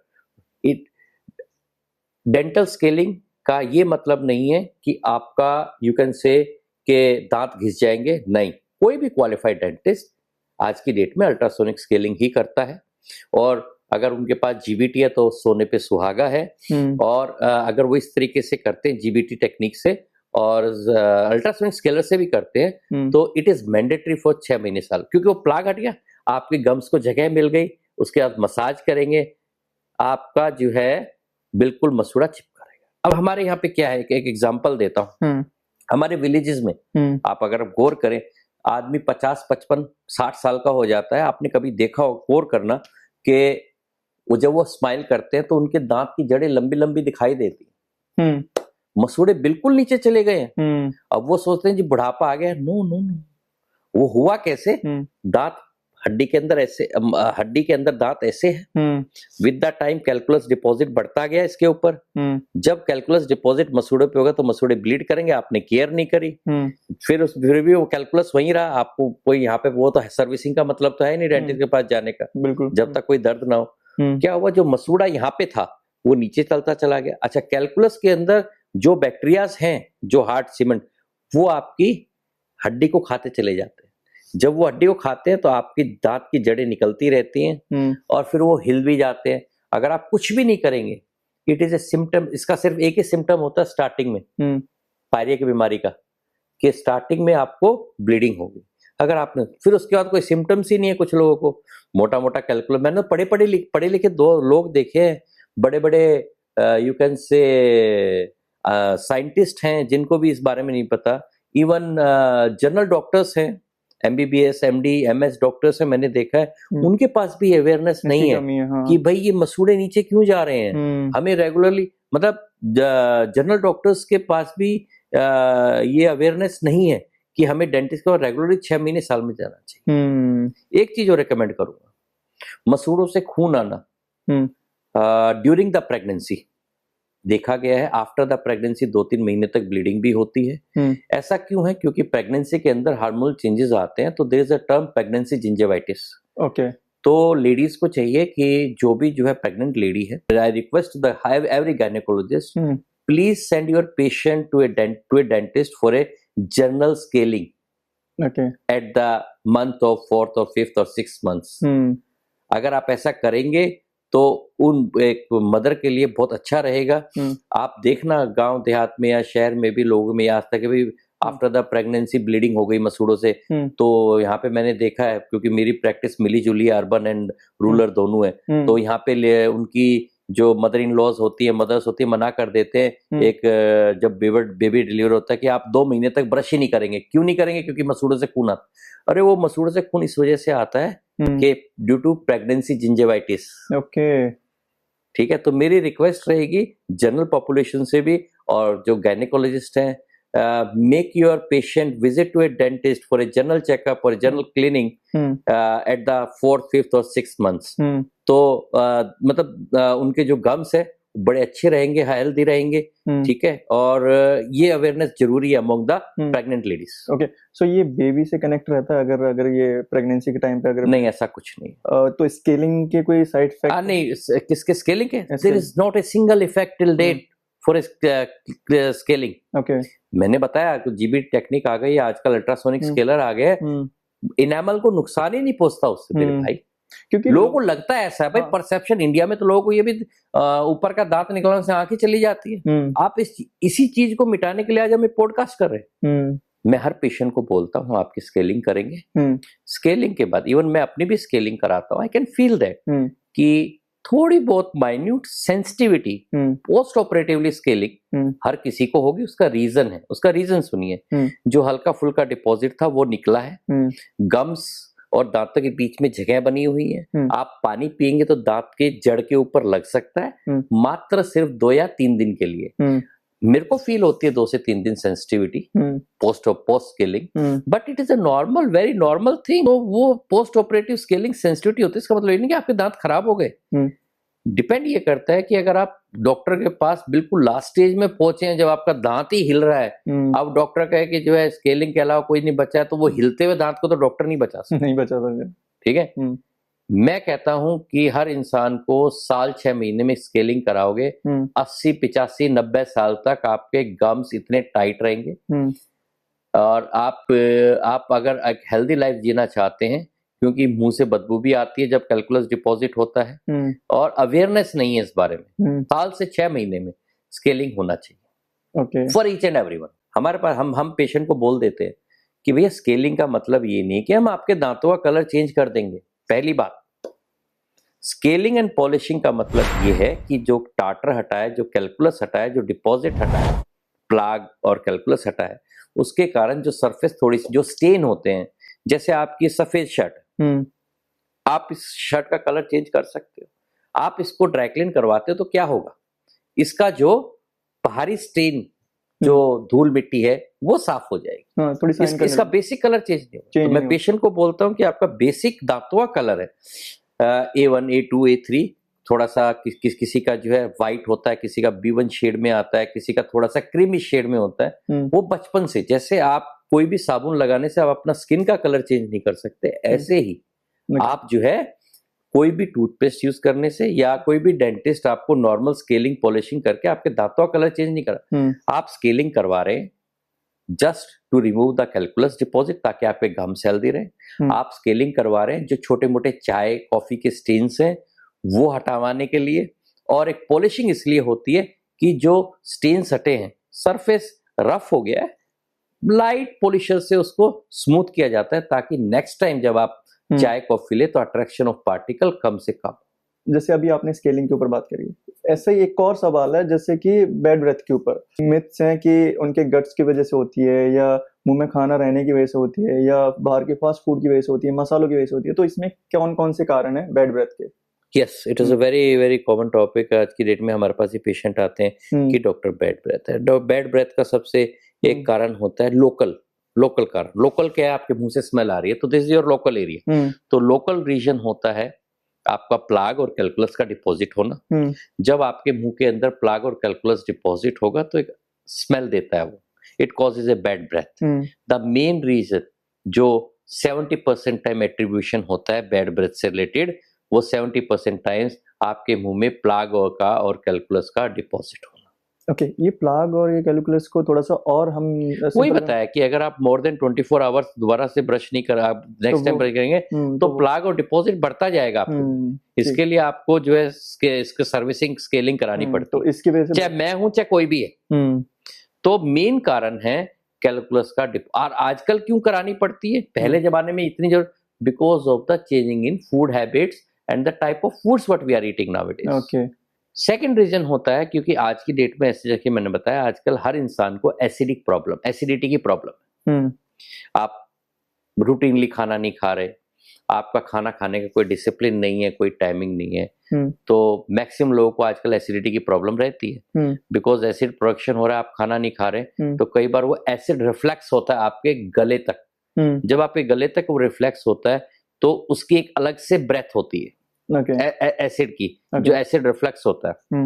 Dental scaling का ये मतलब नहीं है कि आपका यू कैन से के दांत घिस जाएंगे, नहीं। कोई भी क्वालिफाइड डेंटिस्ट आज की डेट में अल्ट्रासोनिक स्केलिंग ही करता है, और अगर उनके पास जीबीटी है तो सोने पे सुहागा है। और अगर वो इस तरीके से करते हैं जीबीटी टेक्निक से और अल्ट्रासोनिक स्केलर से भी करते हैं, तो इट इज मैंडेटरी फॉर 6 महीने साल, क्योंकि वो प्लाग हट गया, आपके गम्स को जगह मिल गई, उसके बाद मसाज करेंगे, आपका जो है बिल्कुल मसूड़ा चिपका रहेगा। अब हमारे यहाँ पे क्या है, एक एग्जाम्पल देता हूँ। हमारे विलेजेस में आप अगर गौर करें, आदमी 50, 55, 60 साल का हो जाता है, आपने कभी देखा हो, गौर करना कि वो जब वो स्माइल करते हैं तो उनके दांत की जड़ें लंबी लंबी दिखाई देती हैं, मसूड़े बिल्कुल नीचे चले गए हैं। अब वो सोचते हैं जी बुढ़ापा आ गया। नो नो नो, वो हुआ कैसे? दांत हड्डी के अंदर ऐसे हड्डी के अंदर दांत ऐसे है। With the time calculus deposit बढ़ता गया इसके ऊपर। जब कैलकुलस डिपॉजिट मसूड़े पे होगा तो मसूड़े ब्लीड करेंगे, आपने केयर नहीं करी। फिर भी वो कैलकुलस वहीं रहा। आपको कोई यहाँ पे वो तो सर्विसिंग का मतलब तो है नहीं डेंटिस्ट के पास जाने का, बिल्कुल, जब तक कोई दर्द ना हो। क्या हुआ, जो मसूड़ा यहाँ पे था वो नीचे चलता चला गया। अच्छा, कैलकुलस के अंदर जो बैक्टीरियाज हैं, जो हार्ड सीमेंट, वो आपकी हड्डी को खाते चले जाते हैं। जब वो हड्डी को खाते हैं तो आपकी दांत की जड़ें निकलती रहती हैं और फिर वो हिल भी जाते हैं। अगर आप कुछ भी नहीं करेंगे, इट इज ए सिम्टम। इसका सिर्फ एक ही सिम्टम होता है स्टार्टिंग में, पायरिया की बीमारी का, कि स्टार्टिंग में आपको ब्लीडिंग होगी। अगर आपने फिर उसके बाद कोई सिम्टम्स ही नहीं है, कुछ लोगों को मोटा मोटा कैलकुलस, मैंने पढ़े लिखे दो लोग देखे हैं, बड़े बड़े यू कैन से साइंटिस्ट हैं जिनको भी इस बारे में नहीं पता। इवन जनरल डॉक्टर्स हैं, MBBS MD MS डॉक्टर्स हैं, मैंने देखा है, उनके पास भी अवेयरनेस नहीं है हाँ। कि भाई ये मसूड़े नीचे क्यों जा रहे हैं। हमें रेगुलरली, मतलब जनरल डॉक्टर्स के पास भी ये अवेयरनेस नहीं है कि हमें डेंटिस्ट को रेगुलरली 6 महीने साल में जाना चाहिए। एक चीज और रिकमेंड करूंगा, मसूड़ों से खून आना ड्यूरिंग द प्रेगनेंसी देखा गया है। आफ्टर द प्रेगनेंसी 2-3 महीने तक ब्लीडिंग भी होती है। ऐसा क्यों है? क्योंकि प्रेगनेंसी के अंदर हार्मोनल चेंजेस आते हैं, तो there is a term pregnancy gingivitis. Okay, तो लेडीज को चाहिए कि जो भी जो है प्रेग्नेंट लेडी है, I request the every gynaecologist, please send your patient to a dentist for a general scaling at the month of 4th और 5th और 6th मंथ्स। अगर आप ऐसा करेंगे तो उन एक मदर के लिए बहुत अच्छा रहेगा। आप देखना गांव देहात में या शहर में भी लोगों में आज तक भी आफ्टर द प्रेगनेंसी ब्लीडिंग हो गई मसूड़ों से, तो यहाँ पे मैंने देखा है, क्योंकि मेरी प्रैक्टिस मिली जुली अर्बन एंड रूरल दोनों है, तो यहाँ पे उनकी जो मदर इन लॉज होती है, मदर्स होती है, मना कर देते हैं एक जब बेबी डिलीवर होता है कि आप 2 महीने तक ब्रश ही नहीं करेंगे। क्यों नहीं करेंगे? क्योंकि मसूड़ों से खून आता। अरे वो मसूड़ों से खून इस वजह से आता है कि due to pregnancy gingivitis. Okay, ठीक है, तो मेरी रिक्वेस्ट रहेगी जनरल पॉपुलेशन से भी और जो गायनेकोलॉजिस्ट हैं, make your patient visit to a dentist for a general checkup or a general cleaning at the 4th, 5th और 6th months। तो मतलब उनके जो गम्स है बड़े अच्छे रहेंगे, हेल्दी रहेंगे। ठीक है, और ये अवेयरनेस जरूरी है among the pregnant ladies. Okay, so ये बेबी से कनेक्ट रहता है अगर ये प्रेगनेंसी के टाइम पे अगर नहीं, ऐसा कुछ नहीं। तो स्केलिंग के कोई साइड इफेक्ट? नहीं, किसके स्केलिंग के? There is not a single effect till date for scaling. Okay, मैंने बताया कि जीबी टेक्निक आ गई है आजकल, अल्ट्रासोनिक स्केलर आ गए, इनेमल को नुकसान ही नहीं पहुंचता उससे मेरे भाई। क्योंकि लोगों को लगता है ऐसा है भाई, परसेप्शन इंडिया में तो लोगों को ये भी ऊपर का दांत निकलने से आंखें चली जाती है। आप इसी चीज को मिटाने के लिए आज हम पॉडकास्ट कर रहे हैं। मैं हर पेशेंट को बोलता हूँ आपकी स्केलिंग करेंगे, स्केलिंग के बाद इवन मैं अपनी भी स्केलिंग कराता हूँ। आई कैन फील दैट कि थोड़ी बहुत minute sensitivity post operatively scaling हर किसी को होगी। उसका रीजन है, उसका रीजन सुनिए। जो हल्का फुल्का डिपॉजिट था वो निकला है, गम्स और दांतों के बीच में जगह बनी हुई है। आप पानी पिएंगे तो दांत के जड़ के ऊपर लग सकता है, मात्र सिर्फ 2 या 3 दिन के लिए। मेरे को फील होती है 2 से 3 दिन sensitivity post scaling, but it is a normal, very normal thing. तो वो पोस्ट ऑपरेटिव स्केलिंग सेंसिटिविटी होती है, इसका मतलब ये नहीं कि आपके दांत खराब हो गए। डिपेंड ये करता है कि अगर आप डॉक्टर के पास बिल्कुल लास्ट स्टेज में पहुंचे हैं, जब आपका दांत ही हिल रहा है, अब डॉक्टर कहे कि जो है स्केलिंग के अलावा कोई नहीं बचा है, तो वो हिलते हुए दांत को तो डॉक्टर नहीं बचा सकता। नहीं बचा सकता। ठीक है, मैं कहता हूं कि हर इंसान को साल 6 महीने में स्केलिंग कराओगे, 80, 85, 90 साल तक आपके गम्स इतने टाइट रहेंगे। और आप अगर एक हेल्दी लाइफ जीना चाहते हैं, क्योंकि मुंह से बदबू भी आती है जब कैलकुलस डिपॉजिट होता है, और अवेयरनेस नहीं है इस बारे में, साल से 6 महीने में स्केलिंग होना चाहिए फॉर ईच एंड एवरीवन। हमारे पास हम पेशेंट को बोल देते हैं कि भैया स्केलिंग का मतलब ये नहीं कि हम आपके दांतों का कलर चेंज कर देंगे। पहली बात, स्केलिंग एंड पॉलिशिंग का मतलब ये है कि जो टाटर हटाए, जो कैलकुलस हटाए, जो डिपॉजिट हटाए, प्लाग और कैलकुलस हटाए, उसके कारण जो सरफेस थोड़ी सी जो स्टेन होते हैं, जैसे आपकी सफेद शर्ट, आप इस शर्ट का कलर चेंज कर सकते हो। आप इसको ड्राई क्लीन करवाते हो तो क्या होगा, इसका जो बाहरी स्टेन, जो धूल मिट्टी है, वो साफ हो जाएगी। हाँ, थोड़ी साइन इसका बेसिक कलर चेंज नहीं होगा। तो मैं पेशेंट को बोलता हूँ कि आपका बेसिक दांतों का कलर है A1, A2, A3, थोड़ा सा किसी का जो है व्हाइट होता है, किसी का B1 शेड में आता है, किसी का थोड़ा सा क्रीमी शेड में होता है। वो बचपन से, जैसे आप कोई भी साबुन लगाने से आप अपना स्किन का कलर चेंज नहीं कर सकते, ऐसे ही आप जो है कोई भी टूथपेस्ट यूज करने से या कोई भी डेंटिस्ट आपको नॉर्मल स्केलिंग पॉलिशिंग करके आपके दांतों का कलर चेंज नहीं करा। आप स्केलिंग करवा रहे हैं just to remove the calculus deposit, ताकि आपके गम हेल्दी रहे। आप स्केलिंग करवा रहे हैं जो छोटे मोटे चाय कॉफी के स्टेन्स हैं वो हटावाने के लिए, और एक पॉलिशिंग इसलिए होती है कि जो स्टेन्स हटे हैं, सरफेस रफ हो गया है, लाइट पॉलिशर से उसको स्मूथ किया जाता है ताकि नेक्स्ट टाइम जब आप चाय कॉफी ले तो अट्रैक्शन ऑफ पार्टिकल कम से कम। जैसे अभी आपने स्केलिंग के ऊपर बात करी, ऐसा ही एक और सवाल है जैसे कि बैड ब्रेथ के ऊपर। मिथ्स हैं कि उनके गट्स की वजह से होती है, या मुंह में खाना रहने की वजह से होती है, या बाहर के फास्ट फूड की वजह से होती है, मसालों की वजह से होती है। तो इसमें कौन कौन से कारण है बैड ब्रेथ के? Yes, it is a very very common topic. आज की डेट में हमारे पास ये पेशेंट आते हैं कि डॉक्टर बैड ब्रेथ है। बैड ब्रेथ का सबसे एक कारण होता है लोकल कारण। लोकल क्या है? आपके मुंह से स्मेल आ रही है तो this is your local area. तो लोकल रीजन होता है आपका प्लाग और कैलकुलस का डिपॉजिट होना। जब आपके मुंह के अंदर प्लाग और कैलकुलस डिपॉजिट होगा तो एक स्मेल देता है वो, it causes a bad breath. The main reason जो 70% टाइम एट्रीब्यूशन होता है बैड ब्रेथ से रिलेटेड, वो 70% टाइम्स आपके मुंह में प्लाग और कैलकुलस का डिपॉजिट होना। ओके, ये प्लाग और ये कैलकुलस को थोड़ा सा और हम वही बताया कि अगर आप मोर देन 24 आवर्स दोबारा से ब्रश नहीं कर, आप नेक्स्ट टाइम ब्रश करेंगे तो प्लाग और डिपॉजिट बढ़ता जाएगा आपको। इसके लिए आपको जो है इसके सर्विसिंग स्केलिंग करानी पड़ती है, तो इसकी वजह से चाहे मैं हूं चाहे कोई भी है। तो मेन कारण है कैलकुलस का और आजकल क्यों करानी पड़ती है? पहले जमाने में इतनी जरूरत, because of the changing in food habits and the type of foods what we are eating nowadays. Okay. Second reason होता है क्योंकि आज की डेट में, ऐसे जैसे मैंने बताया, आजकल हर इंसान को एसिडिटी की प्रॉब्लम है। आप रूटीनली खाना नहीं खा रहे, आपका खाना खाने का कोई डिसिप्लिन नहीं है, कोई टाइमिंग नहीं है, तो मैक्सिमम लोगों को आजकल एसिडिटी की प्रॉब्लम रहती है। बिकॉज एसिड प्रोडक्शन हो रहा है, आप खाना नहीं खा रहे, तो कई बार वो एसिड रिफ्लेक्स होता है आपके गले तक। जब आपके गले तक वो रिफ्लेक्स होता है तो उसकी एक अलग से ब्रेथ होती है एसिड की, जो एसिड रिफ्लेक्स होता है।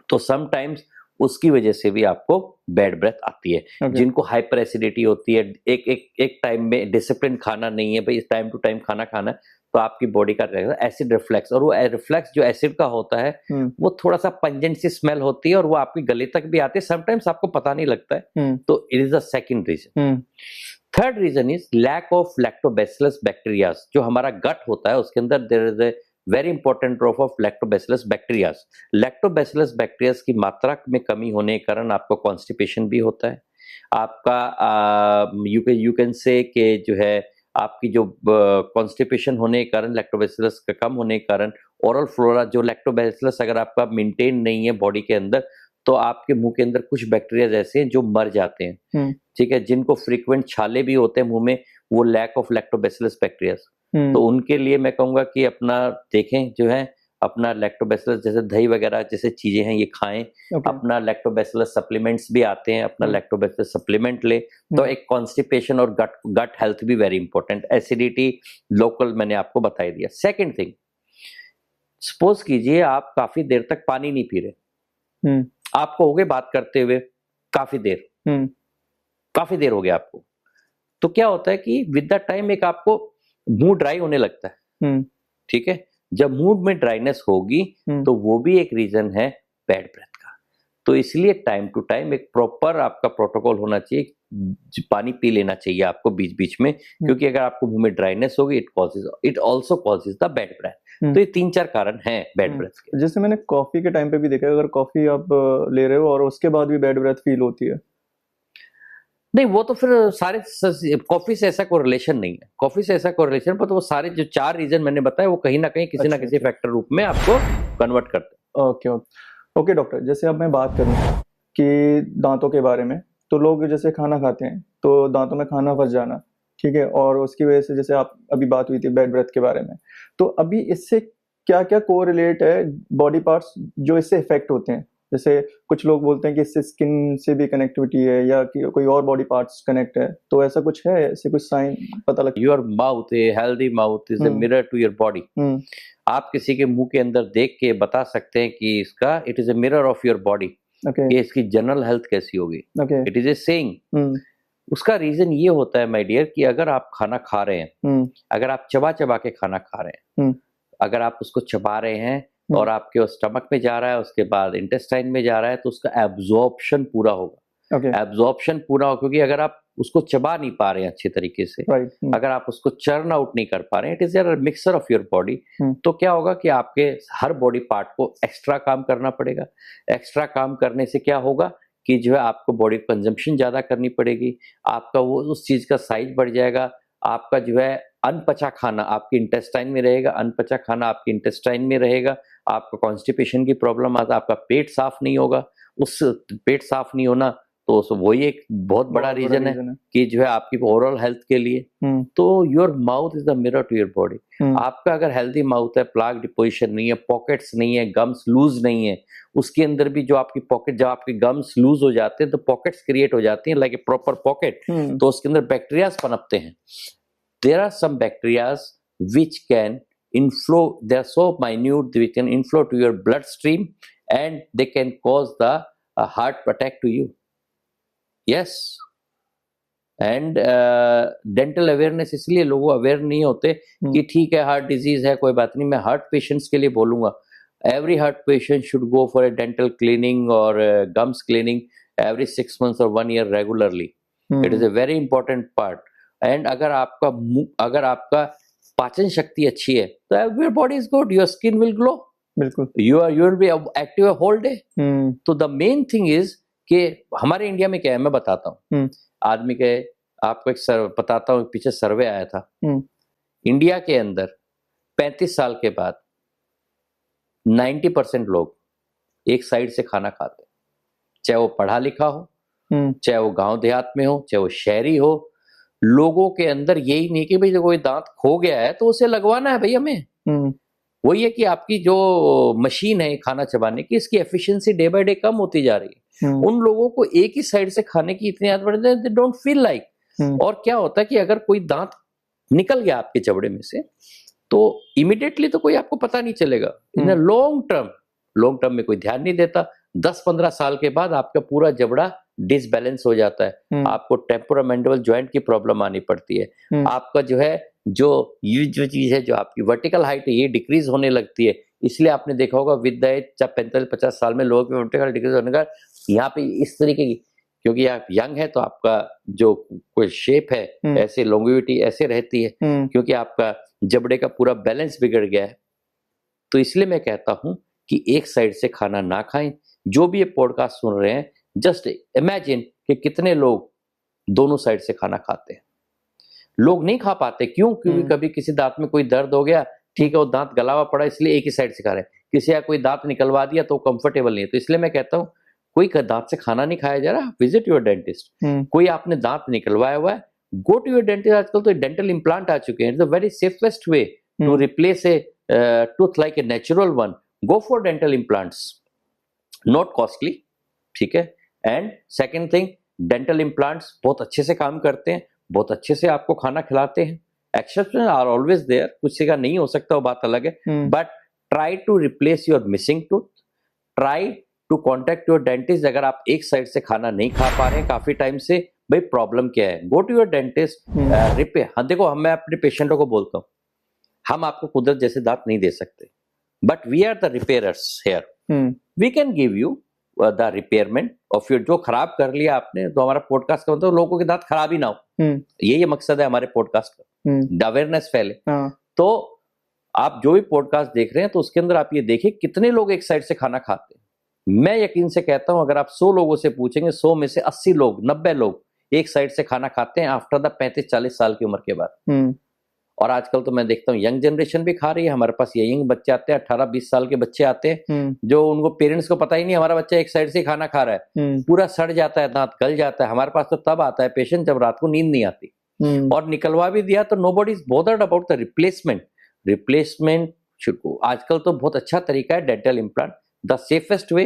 तो समटाइम्स उसकी वजह से भी आपको बैड ब्रेथ आती है। जिनको हाइपर एसिडिटी होती है, एक टाइम में डिसिप्लिन खाना नहीं है भाई, टाइम टू टाइम खाना खाना है, तो आपकी बॉडी का एसिड रिफ्लेक्स, और वो रिफ्लेक्स जो एसिड का होता है वो थोड़ा सा पंजेंट सी स्मेल होती है और वो आपके गले तक भी आती है, समटाइम्स आपको पता नहीं लगता है। तो it is the second reason. Third reason is lack of lactobacillus bacterias. जो हमारा गट होता है उसके अंदर there is a very important role of lactobacillus bacterias. Lactobacillus bacterias की मात्रा में कमी होने के कारण आपको कॉन्स्टिपेशन भी होता है। आपका यू कैन से कि जो है आपकी जो कॉन्स्टिपेशन होने के कारण, लैक्टोबैसिलस का कम होने के कारण, ओरल फ्लोरा जो लैक्टोबैसिलस अगर आपका मेंटेन नहीं है बॉडी के अंदर, तो आपके मुंह के अंदर कुछ बैक्टीरिया ऐसे हैं जो मर जाते हैं। ठीक है, जिनको फ्रीक्वेंट छाले भी होते हैं मुंह में, वो लैक ऑफ लैक्टोबैसिलस बैक्टीरिया। तो उनके लिए मैं कहूंगा कि अपना देखें जो है अपना लैक्टोबैसिलस, जैसे दही वगैरह जैसे चीजें हैं ये खाएं। अपना लैक्टोबैसिलस सप्लीमेंट्स भी आते हैं, अपना लैक्टोबैसिलस सप्लीमेंट ले। तो एक कॉन्स्टिपेशन और गट हेल्थ भी वेरी इंपॉर्टेंट। एसिडिटी लोकल मैंने आपको बता दिया। सेकेंड थिंग, सपोज कीजिए आप काफी देर तक पानी नहीं पी रहे, आपको हो गए बात करते हुए काफी देर हो गया आपको, तो क्या होता है कि विद द टाइम एक आपको मुंह ड्राई होने लगता है। ठीक है, जब मुंह में ड्राइनेस होगी तो वो भी एक रीजन है बैड ब्रेथ का। तो इसलिए टाइम टू टाइम एक प्रॉपर आपका प्रोटोकॉल होना चाहिए, पानी पी लेना चाहिए आपको बीच बीच में, क्योंकि अगर आपको मुंह में ड्राइनेस होगी it also causes the bad breath. तो ये 3-4 कारण हैं बैड ब्रेथ के। जैसे मैंने कॉफी के टाइम पे भी देखा है, अगर कॉफी आप ले रहे हो और उसके बाद भी बैड ब्रेथ फील होती है, नहीं वो तो फिर सारे कॉफी से ऐसा कोई रिलेशन नहीं है, कॉफी से ऐसा कोई रिलेशन, पर तो वो सारे जो 4 रीजन मैंने बताए वो कहीं ना कहीं किसी ना किसी फैक्टर रूप में आपको कन्वर्ट करते हैं। ओके डॉक्टर, जैसे अब मैं बात करूं कि दांतों के बारे में, तो लोग जैसे खाना खाते हैं तो दांतों में खाना फंस जाना, ठीक है, और उसकी वजह से जैसे आप अभी बात हुई थी बैड ब्रेथ के बारे में, तो अभी इससे क्या क्या कोरिलेट है बॉडी पार्ट्स जो इससे इफेक्ट होते हैं, जैसे कुछ लोग बोलते हैं कि इससे स्किन से भी कनेक्टिविटी है या कि कोई और बॉडी पार्ट्स कनेक्ट है, तो ऐसा कुछ है, ऐसे कुछ साइन पता लगता है? Your mouth, a healthy mouth is a mirror to your body. आप किसी के मुंह के अंदर देख के बता सकते हैं कि इसका it is a mirror of your body, कि इसकी जनरल हेल्थ कैसी होगी। It is a saying. उसका रीजन ये होता है माय डियर कि अगर आप खाना खा रहे हैं, अगर आप चबा चबा के खाना खा रहे हैं, अगर आप उसको चबा रहे हैं और आपके स्टमक में जा रहा है, उसके बाद इंटेस्टाइन में जा रहा है, तो उसका एब्जॉर्प्शन पूरा होगा। एब्जॉर्प्शन पूरा होगा, क्योंकि अगर आप उसको चबा नहीं पा रहे हैं अच्छे तरीके से, अगर आप उसको चर्न आउट नहीं कर पा रहे हैं, it is a mixer of your body, तो क्या होगा कि आपके हर बॉडी पार्ट को एक्स्ट्रा काम करना पड़ेगा। एक्स्ट्रा काम करने से क्या होगा कि जो है आपको बॉडी कंजम्पशन ज्यादा करनी पड़ेगी, आपका वो उस चीज का साइज बढ़ जाएगा, आपका जो है अनपचा खाना आपके इंटेस्टाइन में रहेगा, अनपचा खाना आपके इंटेस्टाइन में रहेगा, आपको कॉन्स्टिपेशन की प्रॉब्लम आता है, आपका पेट साफ नहीं होगा। उस पेट साफ नहीं होना तो वही एक बहुत बड़ा रीजन है कि जो है आपकी ओवरऑल हेल्थ के लिए। तो your mouth is the mirror to your body. आपका अगर हेल्दी माउथ है, प्लाक डिपोजिशन नहीं है, पॉकेट्स नहीं है, गम्स लूज नहीं है, उसके अंदर भी जो आपकी पॉकेट, जब आपके गम्स लूज हो जाते हैं तो पॉकेट्स क्रिएट हो जाती हैं लाइक ए प्रॉपर पॉकेट, तो उसके अंदर बैक्टीरियाज पनपते हैं। There are some bacteria which can inflow, they are so minute they can inflow to your bloodstream and they can cause the heart attack to you. Yes. And dental awareness, इसलिए लोग aware नहीं होते कि ठीक है heart disease है, कोई बात नहीं। मैं हार्ट पेशेंट्स के लिए बोलूंगा, every heart patient should go for a dental cleaning or gums cleaning every 6 months or 1 year regularly. It is a very important part. And अगर आपका पाचन शक्ति अच्छी है तो your body is good, your skin will glow, बिल्कुल, you will be active whole day. तो the main thing is कि हमारे इंडिया में क्या है, मैं बताता हूँ आदमी के, आपको एक बताता हूँ, पीछे सर्वे आया था। इंडिया के अंदर 35 साल के बाद 90% लोग एक साइड से खाना खाते हैं, चाहे वो पढ़ा लिखा हो, चाहे वो गांव देहात में हो, चाहे वो शहरी हो। लोगों के अंदर यही नहीं कि भाई कोई दांत खो गया है तो उसे लगवाना है भाई हमें। वही है कि आपकी जो मशीन है खाना चबाने की, इसकी एफिशिएंसी डे बाय डे कम होती जा रही है। उन लोगों को एक ही साइड से खाने की इतनी आदत पड़ जाती है, दे डोंट फील लाइक। और क्या होता है कि अगर कोई दांत निकल गया आपके जबड़े में से तो इमीडिएटली तो कोई आपको पता नहीं चलेगा। इन लॉन्ग टर्म में कोई ध्यान नहीं देता। 10-15 साल के बाद आपका पूरा जबड़ा डिसबैलेंस हो जाता है, आपको टेम्पोरोमैंडिबल जॉइंट की प्रॉब्लम आनी पड़ती है, आपका जो है जो चीज है, जो आपकी वर्टिकल हाइट है, ये डिक्रीज होने लगती है। इसलिए आपने देखा होगा विद द एज 45-50 साल में लोगों की वर्टिकल डिक्रीज होने का यहाँ पे इस तरीके की, क्योंकि आप यंग है तो आपका जो कोई शेप है ऐसे लॉन्गिविटी ऐसे रहती है, क्योंकि आपका जबड़े का पूरा बैलेंस बिगड़ गया है। तो इसलिए मैं कहता हूं कि एक साइड से खाना ना खाएं। जो भी ये पॉडकास्ट सुन रहे हैं, जस्ट इमेजिन कि कितने लोग दोनों साइड से खाना खाते हैं। लोग नहीं खा पाते, क्यों? क्योंकि कभी किसी दांत में कोई दर्द हो गया, ठीक है, वो दांत गला हुआ पड़ा, इसलिए एक ही साइड से खा रहे हैं। किसी का कोई दांत निकलवा दिया तो कंफर्टेबल नहीं है। तो इसलिए मैं कहता हूं कोई दांत से खाना नहीं खाया जा रहा, विजिट योर डेंटिस्ट। कोई आपने दांत निकलवाया हुआ है, गो टू योर डेंटिस्ट। आजकल तो डेंटल इम्प्लांट आ चुके हैं, it's a very safest way to replace a tooth like a natural one. Go for dental implants, not costly, ठीक है। And second thing, dental implants बहुत अच्छे से काम करते हैं, बहुत अच्छे से आपको खाना खिलाते हैं। एक्सेप्शन आर ऑलवेज देयर, कुछ का नहीं हो सकता, वो बात अलग है, but try to replace your missing tooth, try to contact your dentist. अगर आप एक साइड से खाना नहीं खा पा रहे हैं काफी टाइम से, भाई प्रॉब्लम क्या है, go to your dentist, repair. हाँ देखो, मैं अपने पेशेंटों को बोलता हूँ, हम आपको कुदरत जैसे दांत नहीं दे सकते, but we are the repairers here, we can give you the repairment of your. जो खराब कर लिया आपने, तो हमारा पॉडकास्ट का मतलब लोगों के दांत खराब ही ना हो, यही मकसद है हमारे पॉडकास्ट का, अवेयरनेस फैले। तो आप जो भी पॉडकास्ट देख रहे हैं, तो उसके अंदर आप ये देखिए कितने लोग एक साइड से खाना खाते हैं। मैं यकीन से कहता हूं, अगर आप 100 लोगों से पूछेंगे, 100 में से 80 लोग, 90 लोग एक साइड से खाना खाते हैं आफ्टर द 35-40 साल की उम्र के बाद। और आजकल तो मैं देखता हूँ यंग जनरेशन भी खा रही है। हमारे पास यंग बच्चे आते हैं, 18-20 साल के बच्चे आते हैं, जो उनको पेरेंट्स को पता ही नहीं हमारा बच्चा एक साइड से खाना खा रहा है, पूरा सड़ जाता है, दांत गल जाता है। हमारे पास तो तब आता है पेशेंट जब रात को नींद नहीं आती, और निकलवा भी दिया तो nobody is bothered about the replacement. आजकल तो बहुत अच्छा तरीका है dental implant, the safest way,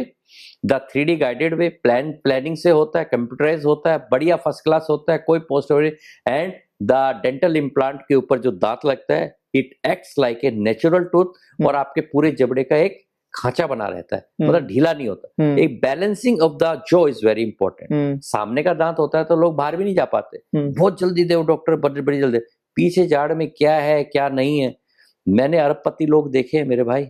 the 3D guided way, planning से होता है, कंप्यूटराइज होता है, बढ़िया फर्स्ट क्लास होता है, कोई post and the dental implant के ऊपर जो दांत लगता है it acts like a natural tooth और आपके पूरे जबड़े का एक खांचा बना रहता है, मतलब ढीला नहीं होता। एक balancing of the jaw is very important. सामने का दांत होता है तो लोग बाहर भी नहीं जा पाते, बहुत जल्दी दे डॉक्टर, बड़ी जल्दी। पीछे जाड़ में क्या है क्या नहीं है, मैंने अरबपति लोग देखे मेरे भाई,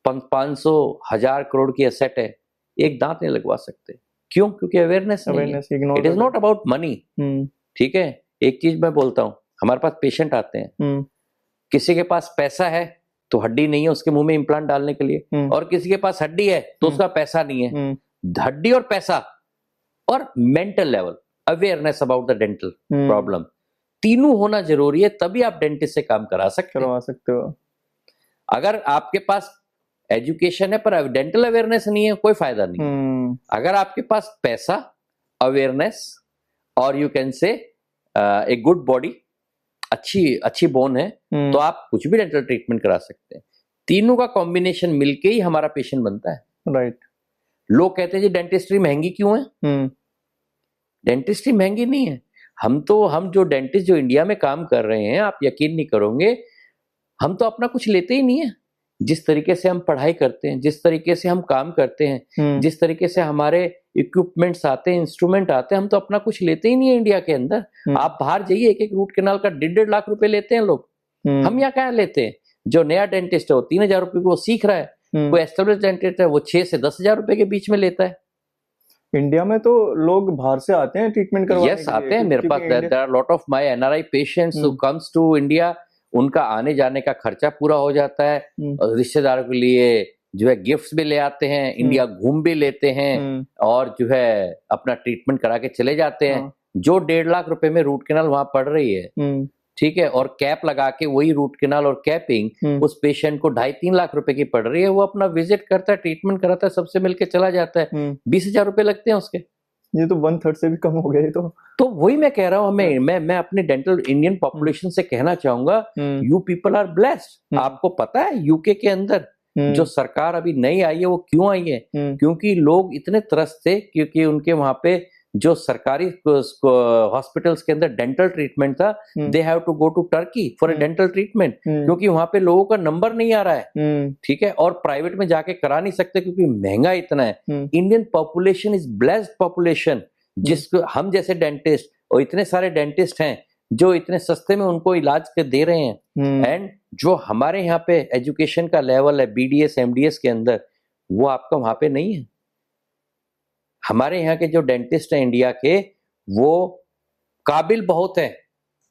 500 1000 करोड़ की एसेट है, एक दांत नहीं लगवा सकते। क्यों? क्योंकि अवेयरनेस नहीं है। It is not about money. ठीक है, एक चीज मैं बोलता हूँ, हमारे पास पेशेंट आते हैं, किसी के पास पैसा है तो हड्डी नहीं है उसके मुंह में इम्प्लांट डालने के लिए, और किसी के पास हड्डी है तो उसका पैसा नहीं है। हड्डी और पैसा और mental level awareness about the dental problem, तीनों होना जरूरी है, तभी आप डेंटिस्ट से काम करवा सकते हो। अगर आपके पास एजुकेशन है पर डेंटल अवेयरनेस नहीं है, कोई फायदा नहीं। अगर आपके पास पैसा, अवेयरनेस और you can say a good body, अच्छी बोन है, तो आप कुछ भी डेंटल ट्रीटमेंट करा सकते हैं। तीनों का कॉम्बिनेशन मिलके ही हमारा पेशेंट बनता है। राइट। लोग कहते हैं जी डेंटिस्ट्री महंगी क्यों है? डेंटिस्ट्री महंगी नहीं है। हम जो डेंटिस्ट जो इंडिया में काम कर रहे हैं, आप यकीन नहीं करोगे, हम तो अपना कुछ लेते ही नहीं है। जिस तरीके से हम पढ़ाई करते हैं, जिस तरीके से हम काम करते हैं, जिस तरीके से हमारे इक्विपमेंट्स आते हैं, इंस्ट्रूमेंट आते हैं, हम तो अपना कुछ लेते ही नहीं है इंडिया के अंदर। आप बाहर जाइए, एक रूट कैनाल का 1.5 लाख रुपए लेते हैं लोग। हम यहाँ क्या लेते हैं? जो नया डेंटिस्ट है वो 3000 रुपए को सीख रहा है, कोई एस्टेब्लिश डेंटिस्ट है वो 6 से 10,000 रुपए के बीच में लेता है। इंडिया में तो लोग बाहर से आते हैं ट्रीटमेंट करवाने के लिए। आते हैं मेरे पास, there are lot of my NRI patients who comes to India, उनका आने जाने का खर्चा पूरा हो जाता है, रिश्तेदारों के लिए जो है गिफ्ट्स भी ले आते हैं, इंडिया घूम भी लेते हैं, और जो है अपना ट्रीटमेंट करा के चले जाते हैं। जो 1.5 लाख रुपए में रूट कैनाल वहां पड़ रही है, ठीक है, और कैप लगा के वही रूट कैनाल और कैपिंग उस पेशेंट को 2.5-3 लाख रुपए की पड़ रही है, वो अपना विजिट करता है, ट्रीटमेंट कराता है, सबसे मिलके चला जाता है। 20,000 रुपए लगते हैं उसके। ये तो 1/3 से भी कम हो गया। तो वही मैं कह रहा हूँ, मैं अपने डेंटल इंडियन पॉपुलेशन से कहना चाहूंगा, यू पीपल आर ब्लेस्ड। आपको पता है यूके के अंदर जो सरकार अभी नई आई है वो क्यों आई है? क्योंकि लोग इतने त्रस्त थे, क्योंकि उनके वहां पे जो सरकारी हॉस्पिटल्स के अंदर डेंटल ट्रीटमेंट था, they have to go to Turkey for a dental treatment, क्योंकि वहां पे लोगों का नंबर नहीं आ रहा है। ठीक है, और प्राइवेट में जाके करा नहीं सकते क्योंकि महंगा इतना है। Indian population is blessed population, जिसको हम जैसे डेंटिस्ट और इतने सारे डेंटिस्ट हैं जो इतने सस्ते में उनको इलाज के दे रहे हैं। एंड जो हमारे यहाँ पे एजुकेशन का लेवल है BDS MDS के अंदर, वो आपका वहां पे नहीं है। हमारे यहाँ के जो डेंटिस्ट हैं इंडिया के, वो काबिल बहुत हैं,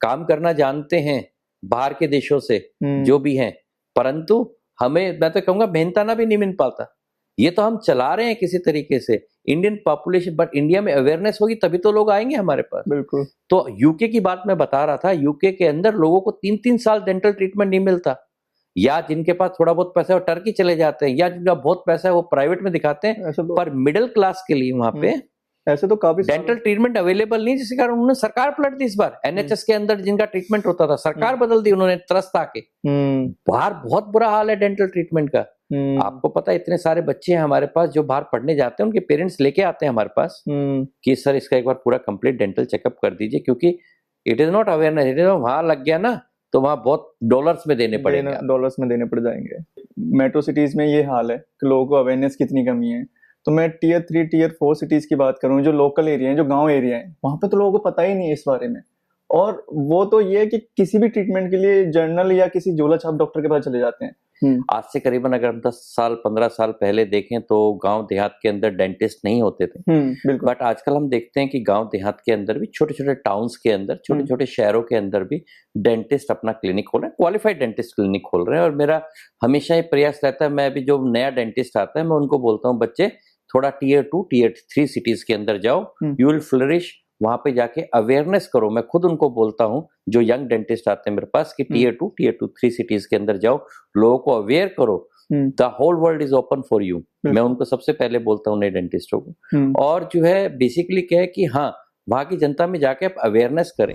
काम करना जानते हैं बाहर के देशों से जो भी हैं, परंतु हमें, मैं तो कहूँगा, मेहनताना भी नहीं मिल पाता। ये तो हम चला रहे हैं किसी तरीके से इंडियन पॉपुलेशन, बट इंडिया में अवेयरनेस होगी तभी तो लोग आएंगे हमारे पास। बिल्कुल। तो यूके की बात मैं बता रहा था, यूके के अंदर लोगों को 3-3 साल डेंटल ट्रीटमेंट नहीं मिलता, या जिनके पास थोड़ा बहुत पैसा है वो टर्की चले जाते हैं, या जिनका बहुत पैसा है वो प्राइवेट में दिखाते हैं। पर मिडिल क्लास के लिए वहां पे ऐसे तो काफी डेंटल ट्रीटमेंट अवेलेबल नहीं, जिसके कारण उन्होंने सरकार पलट दी। इस बार NHS के अंदर जिनका ट्रीटमेंट होता था, सरकार बदल दी उन्होंने त्रस्त आके। बाहर बहुत बुरा हाल है डेंटल ट्रीटमेंट का। आपको पता है, इतने सारे बच्चे हैं हमारे पास जो बाहर पढ़ने जाते हैं, उनके पेरेंट्स लेके आते हैं हमारे पास कि सर इसका एक बार पूरा कंप्लीट डेंटल चेकअप कर दीजिए, क्योंकि it is not awareness. It is वहां लग गया ना तो वहां बहुत डॉलर्स में देने पड़ेंगे, डॉलर्स में देने पड़ जाएंगे। मेट्रो सिटीज में ये हाल है कि लोगों को अवेयरनेस कितनी कमी है। तो मैं Tier 3 Tier 4 सिटीज की बात करूं, जो लोकल एरिया है, जो गांव एरिया है, वहां पे तो लोगों को पता ही नहीं है इस बारे में। और वो तो ये है कि किसी भी ट्रीटमेंट के लिए जर्नल या किसी झोला छाप डॉक्टर के पास चले जाते हैं। आज से करीबन अगर हम 10 साल 15 साल पहले देखें तो गांव देहात के अंदर डेंटिस्ट नहीं होते थे। बट आजकल हम देखते हैं कि गांव देहात के अंदर भी, छोटे छोटे टाउन्स के अंदर, छोटे छोटे शहरों के अंदर भी डेंटिस्ट अपना क्लिनिक खोल रहे हैं, क्वालिफाइड डेंटिस्ट क्लिनिक खोल रहे हैं। और मेरा हमेशा ये प्रयास रहता है, मैं अभी जो नया डेंटिस्ट आता है मैं उनको बोलता हूँ, बच्चे थोड़ा Tier 2 Tier 3 सिटीज के अंदर जाओ, यू विल फ्लरिश। वहां पे जाके अवेयरनेस करो। मैं खुद उनको बोलता हूँ जो यंग डेंटिस्ट आते हैं मेरे पास कि Tier 2 Tier 3 सिटीज के अंदर जाओ, लोगों को अवेयर करो। The whole world is open for you, मैं उनको सबसे पहले बोलता हूँ नए डेंटिस्टों को। और जो है बेसिकली क्या है कि हाँ, वहां की जनता में जाके आप अवेयरनेस करें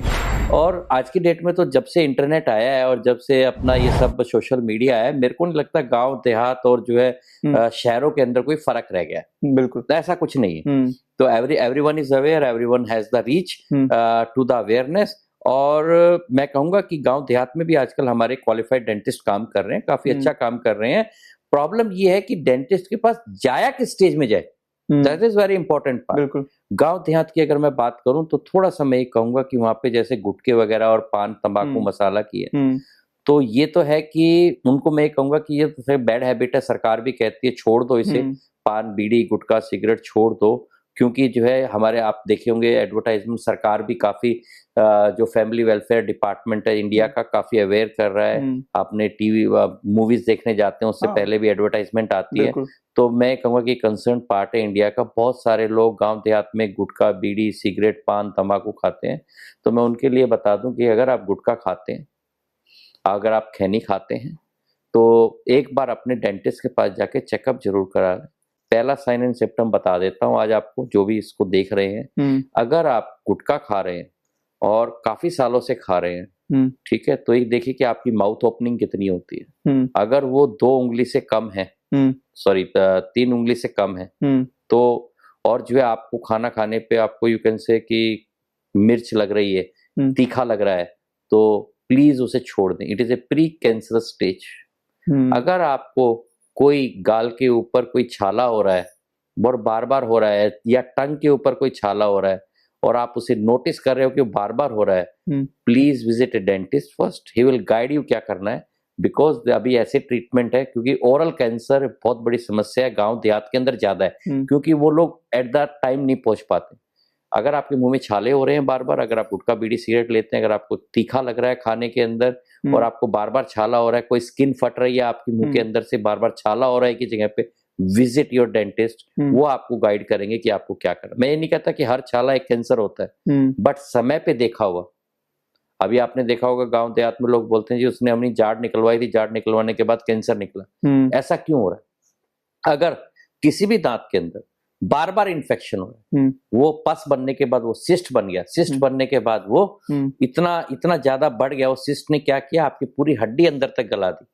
और आज की डेट में तो जब से इंटरनेट आया है और जब से अपना ये सब सोशल मीडिया है, मेरे को नहीं लगता गांव देहात और जो है शहरों के अंदर कोई फर्क रह गया है। बिल्कुल, ऐसा कुछ नहीं है। तो everyone is aware, everyone has the reach to the awareness. और मैं कहूंगा कि गांव देहात में भी आजकल हमारे क्वालिफाइड डेंटिस्ट काम कर रहे हैं, काफी अच्छा काम कर रहे हैं। प्रॉब्लम ये है कि डेंटिस्ट के पास जाया किस स्टेज में जाए, that is very important part. बिल्कुल। गांव देहात की अगर मैं बात करूं तो थोड़ा सा मैं ये कहूंगा कि वहां पे जैसे गुटखे वगैरह और पान तंबाकू मसाला की है, तो ये तो है कि उनको मैं कहूंगा कि ये तो बैड हैबिट है, सरकार भी कहती है छोड़ दो इसे, पान बीड़ी गुटखा सिगरेट छोड़ दो। क्योंकि जो है हमारे आप देखे होंगे एडवर्टाइजमेंट, सरकार भी काफी जो फैमिली वेलफेयर डिपार्टमेंट है इंडिया का काफी अवेयर कर रहा है। आपने टीवी मूवीज देखने जाते हैं उससे पहले भी एडवर्टाइजमेंट आती है। तो मैं कहूँगा कि कंसर्न पार्ट है इंडिया का। बहुत सारे लोग गांव देहात में गुटखा बीड़ी सिगरेट पान तंबाकू खाते हैं। तो मैं उनके लिए बता दूं कि अगर आप गुटखा खाते हैं, अगर आप खैनी खाते हैं, तो एक बार अपने डेंटिस्ट के पास जाके चेकअप जरूर करा लें। पहला साइन एंड सिम्टम बता देता हूँ आज आपको, जो भी इसको देख रहे हैं। अगर आप गुटखा खा रहे हैं और काफी सालों से खा रहे हैं, ठीक है, तो एक देखिए कि आपकी माउथ ओपनिंग कितनी होती है। अगर वो 2 उंगली से कम है, सॉरी 3 उंगली से कम है, तो और जो है आपको खाना खाने पे आपको यू कैन से कि मिर्च लग रही है, तीखा लग रहा है, तो प्लीज उसे छोड़ दें। It is a pre cancerous stage. अगर आपको कोई गाल के ऊपर कोई छाला हो रहा है और बार बार हो रहा है, या टंग के ऊपर कोई छाला हो रहा है और आप उसे नोटिस कर रहे हो कि बार बार हो रहा है, please visit A dentist first. He will guide you क्या करना है, बिकॉज अभी ऐसे ट्रीटमेंट है, क्योंकि ओरल कैंसर बहुत बड़ी समस्या है, गांव देहात के अंदर ज्यादा है, क्योंकि वो लोग एट द टाइम नहीं पहुंच पाते। अगर आपके मुंह में छाले हो रहे हैं बार बार, अगर आप गुटखा बीड़ी सिगरेट लेते हैं, अगर आपको तीखा लग रहा है खाने के अंदर और आपको बार बार छाला हो रहा है, कोई स्किन फट रही है आपके मुंह के अंदर से, बार बार छाला हो रहा है की जगह पे, विजिट योर डेंटिस्ट। वो आपको गाइड करेंगे कि आपको क्या करना। मैं ये नहीं कहता कि हर छाला एक कैंसर होता है, बट समय पे देखा हुआ। अभी आपने देखा होगा गांव देहात में लोग बोलते हैं जी उसने अपनी जाड़ निकलवाई थी, जाड़ निकलवाने के बाद कैंसर निकला। ऐसा क्यों हो रहा है? अगर किसी भी दांत के अंदर बार बार इन्फेक्शन हो रहा है, वो पस बनने के बाद वो सिस्ट बन गया, सिस्ट बनने के बाद वो इतना ज्यादा बढ़ गया, वो सिस्ट ने क्या किया, आपकी पूरी हड्डी अंदर तक गला दी।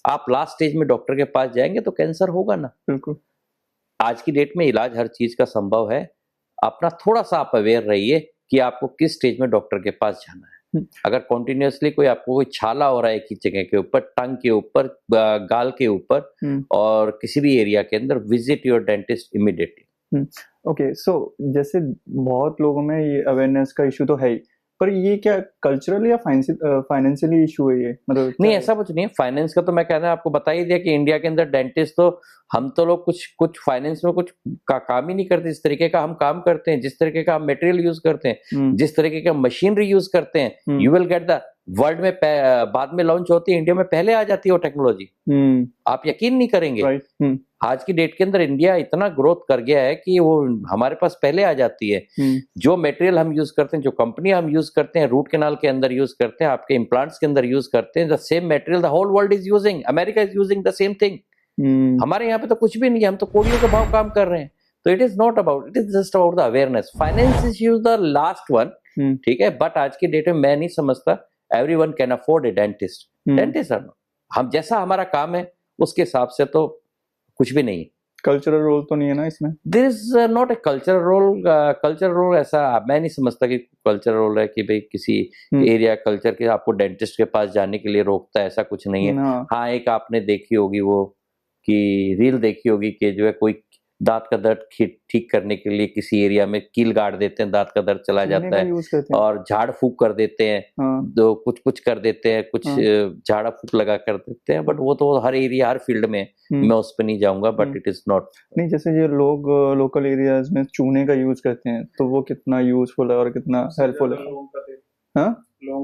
आप लास्ट स्टेज में डॉक्टर के पास जाएंगे तो कैंसर होगा ना। बिल्कुल। आज की डेट में इलाज हर चीज का संभव है। अपना थोड़ा सा आप अवेयर रहिए कि आपको किस स्टेज में डॉक्टर के पास जाना है। अगर कॉन्टिन्यूसली कोई आपको कोई छाला हो रहा है एक जगह के ऊपर, टंग के ऊपर, गाल के ऊपर और किसी भी एरिया के अंदर, visit your dentist immediately. Okay, so जैसे बहुत लोगों में ये अवेयरनेस का इशू तो है ही, पर ये क्या कल्चरल या फाइनेंशियली इशू है ये, मतलब नहीं ऐसा कुछ नहीं है। फाइनेंस का तो मैं कहना आपको बता ही दिया कि इंडिया के अंदर डेंटिस्ट तो हम तो लोग कुछ फाइनेंस में कुछ काम ही नहीं करते। जिस तरीके का हम काम करते हैं, जिस तरीके का हम मटेरियल यूज करते हैं, जिस तरीके का मशीनरी यूज करते हैं, you will get the world में बाद में लॉन्च होती है, इंडिया में पहले आ जाती है वो टेक्नोलॉजी। आप यकीन नहीं करेंगे, आज की डेट के अंदर इंडिया इतना ग्रोथ कर गया है कि वो हमारे पास पहले आ जाती है। जो मटेरियल हम यूज करते हैं, जो कंपनी हम यूज करते हैं, रूट कैनाल के अंदर यूज करते हैं, आपके इम्प्लांट्स के अंदर यूज करते हैं, the same material the whole world is using, America is using the same thing. हमारे यहाँ पे तो कुछ भी नहीं है, हम तो कोड़ियों के भाव काम कर रहे हैं। तो it is not about, it is just about the awareness. Finance is use the last one, ठीक है, बट आज की डेट में मैं नहीं समझता everyone can afford a dentist. Dentist are not. हम जैसा हमारा काम है उसके हिसाब से तो कुछ भी नहीं है। कल्चरल रोल तो नहीं है ना इसमें? There is not a cultural role. Cultural role ऐसा मैं नहीं समझता कि कल्चरल रोल है कि भाई किसी एरिया कल्चर के आपको डेंटिस्ट के पास जाने के लिए रोकता है, ऐसा कुछ नहीं है। हाँ, एक आपने देखी होगी वो कि रील देखी होगी कि जो है कोई दांत का दर्द ठीक करने के लिए किसी एरिया में कील गाड़ देते हैं, दांत का दर्द चला जाता है, और झाड़ फूक कर देते हैं। तो कुछ कर देते हैं, कुछ झाड़ा फूक लगा कर देते हैं, बट वो तो हर एरिया हर फील्ड में, मैं उस पर नहीं जाऊंगा, बट इट इज नॉट। नहीं, जैसे ये लोग लोकल एरियाज में चूने का यूज करते हैं, तो वो कितना यूजफुल है और कितना हेल्पफुल है?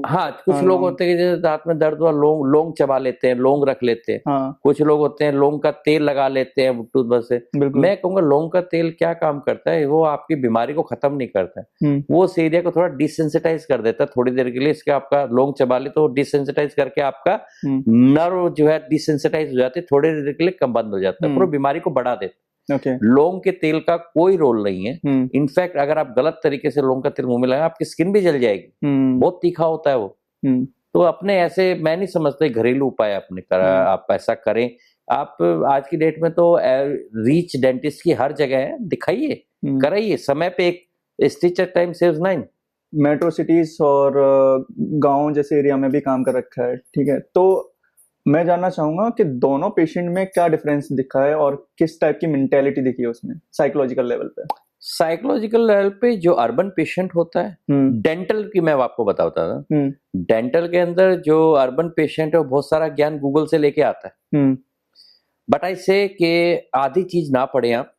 हाँ, कुछ लोग होते हैं कि जैसे दांत में दर्द हुआ लौंग चबा लेते हैं, लौंग रख लेते हैं। कुछ लोग होते हैं लौंग का तेल लगा लेते हैं टूथब्रश से। मैं कहूंगा लौंग का तेल क्या काम करता है, वो आपकी बीमारी को खत्म नहीं करता है, वो उस एरिया को थोड़ा डिसेंसिटाइज कर देता है थोड़ी देर के लिए। इसके आपका लौंग चबा ले तो डिसेंसिटाइज करके आपका नर्व जो है डिसेंसिटाइज हो जाते, थोड़ी देर के लिए कम बंद हो जाता है, पूरी बीमारी को बढ़ा देता है। ओके। लौंग के तेल का कोई रोल नहीं है। इनफैक्ट अगर आप गलत तरीके से लौंग का तेल मुंह में लगाए आपकी स्किन भी जल जाएगी, बहुत तीखा होता है वो। तो अपने ऐसे मैं नहीं समझता घरेलू उपाय अपने आप ऐसा करें। आप आज की डेट में तो रीच डेंटिस्ट की हर जगह है, दिखाइए, कराइए समय पे। एक stitch at time saves 9। Metro cities और गांव जैसे एरिया में भी काम कर रखा है, ठीक है। तो मैं जानना चाहूंगा कि दोनों पेशेंट में क्या डिफरेंस दिखा है और किस टाइप की मेंटेलिटी दिखी है उसमें साइकोलॉजिकल लेवल पे। साइकोलॉजिकल लेवल पे जो अर्बन पेशेंट होता है, डेंटल की मैं आपको बताता था, डेंटल के अंदर जो अर्बन पेशेंट है वो बहुत सारा ज्ञान गूगल से लेके आता है। बट आई से कि आधी चीज ना पढ़े आप।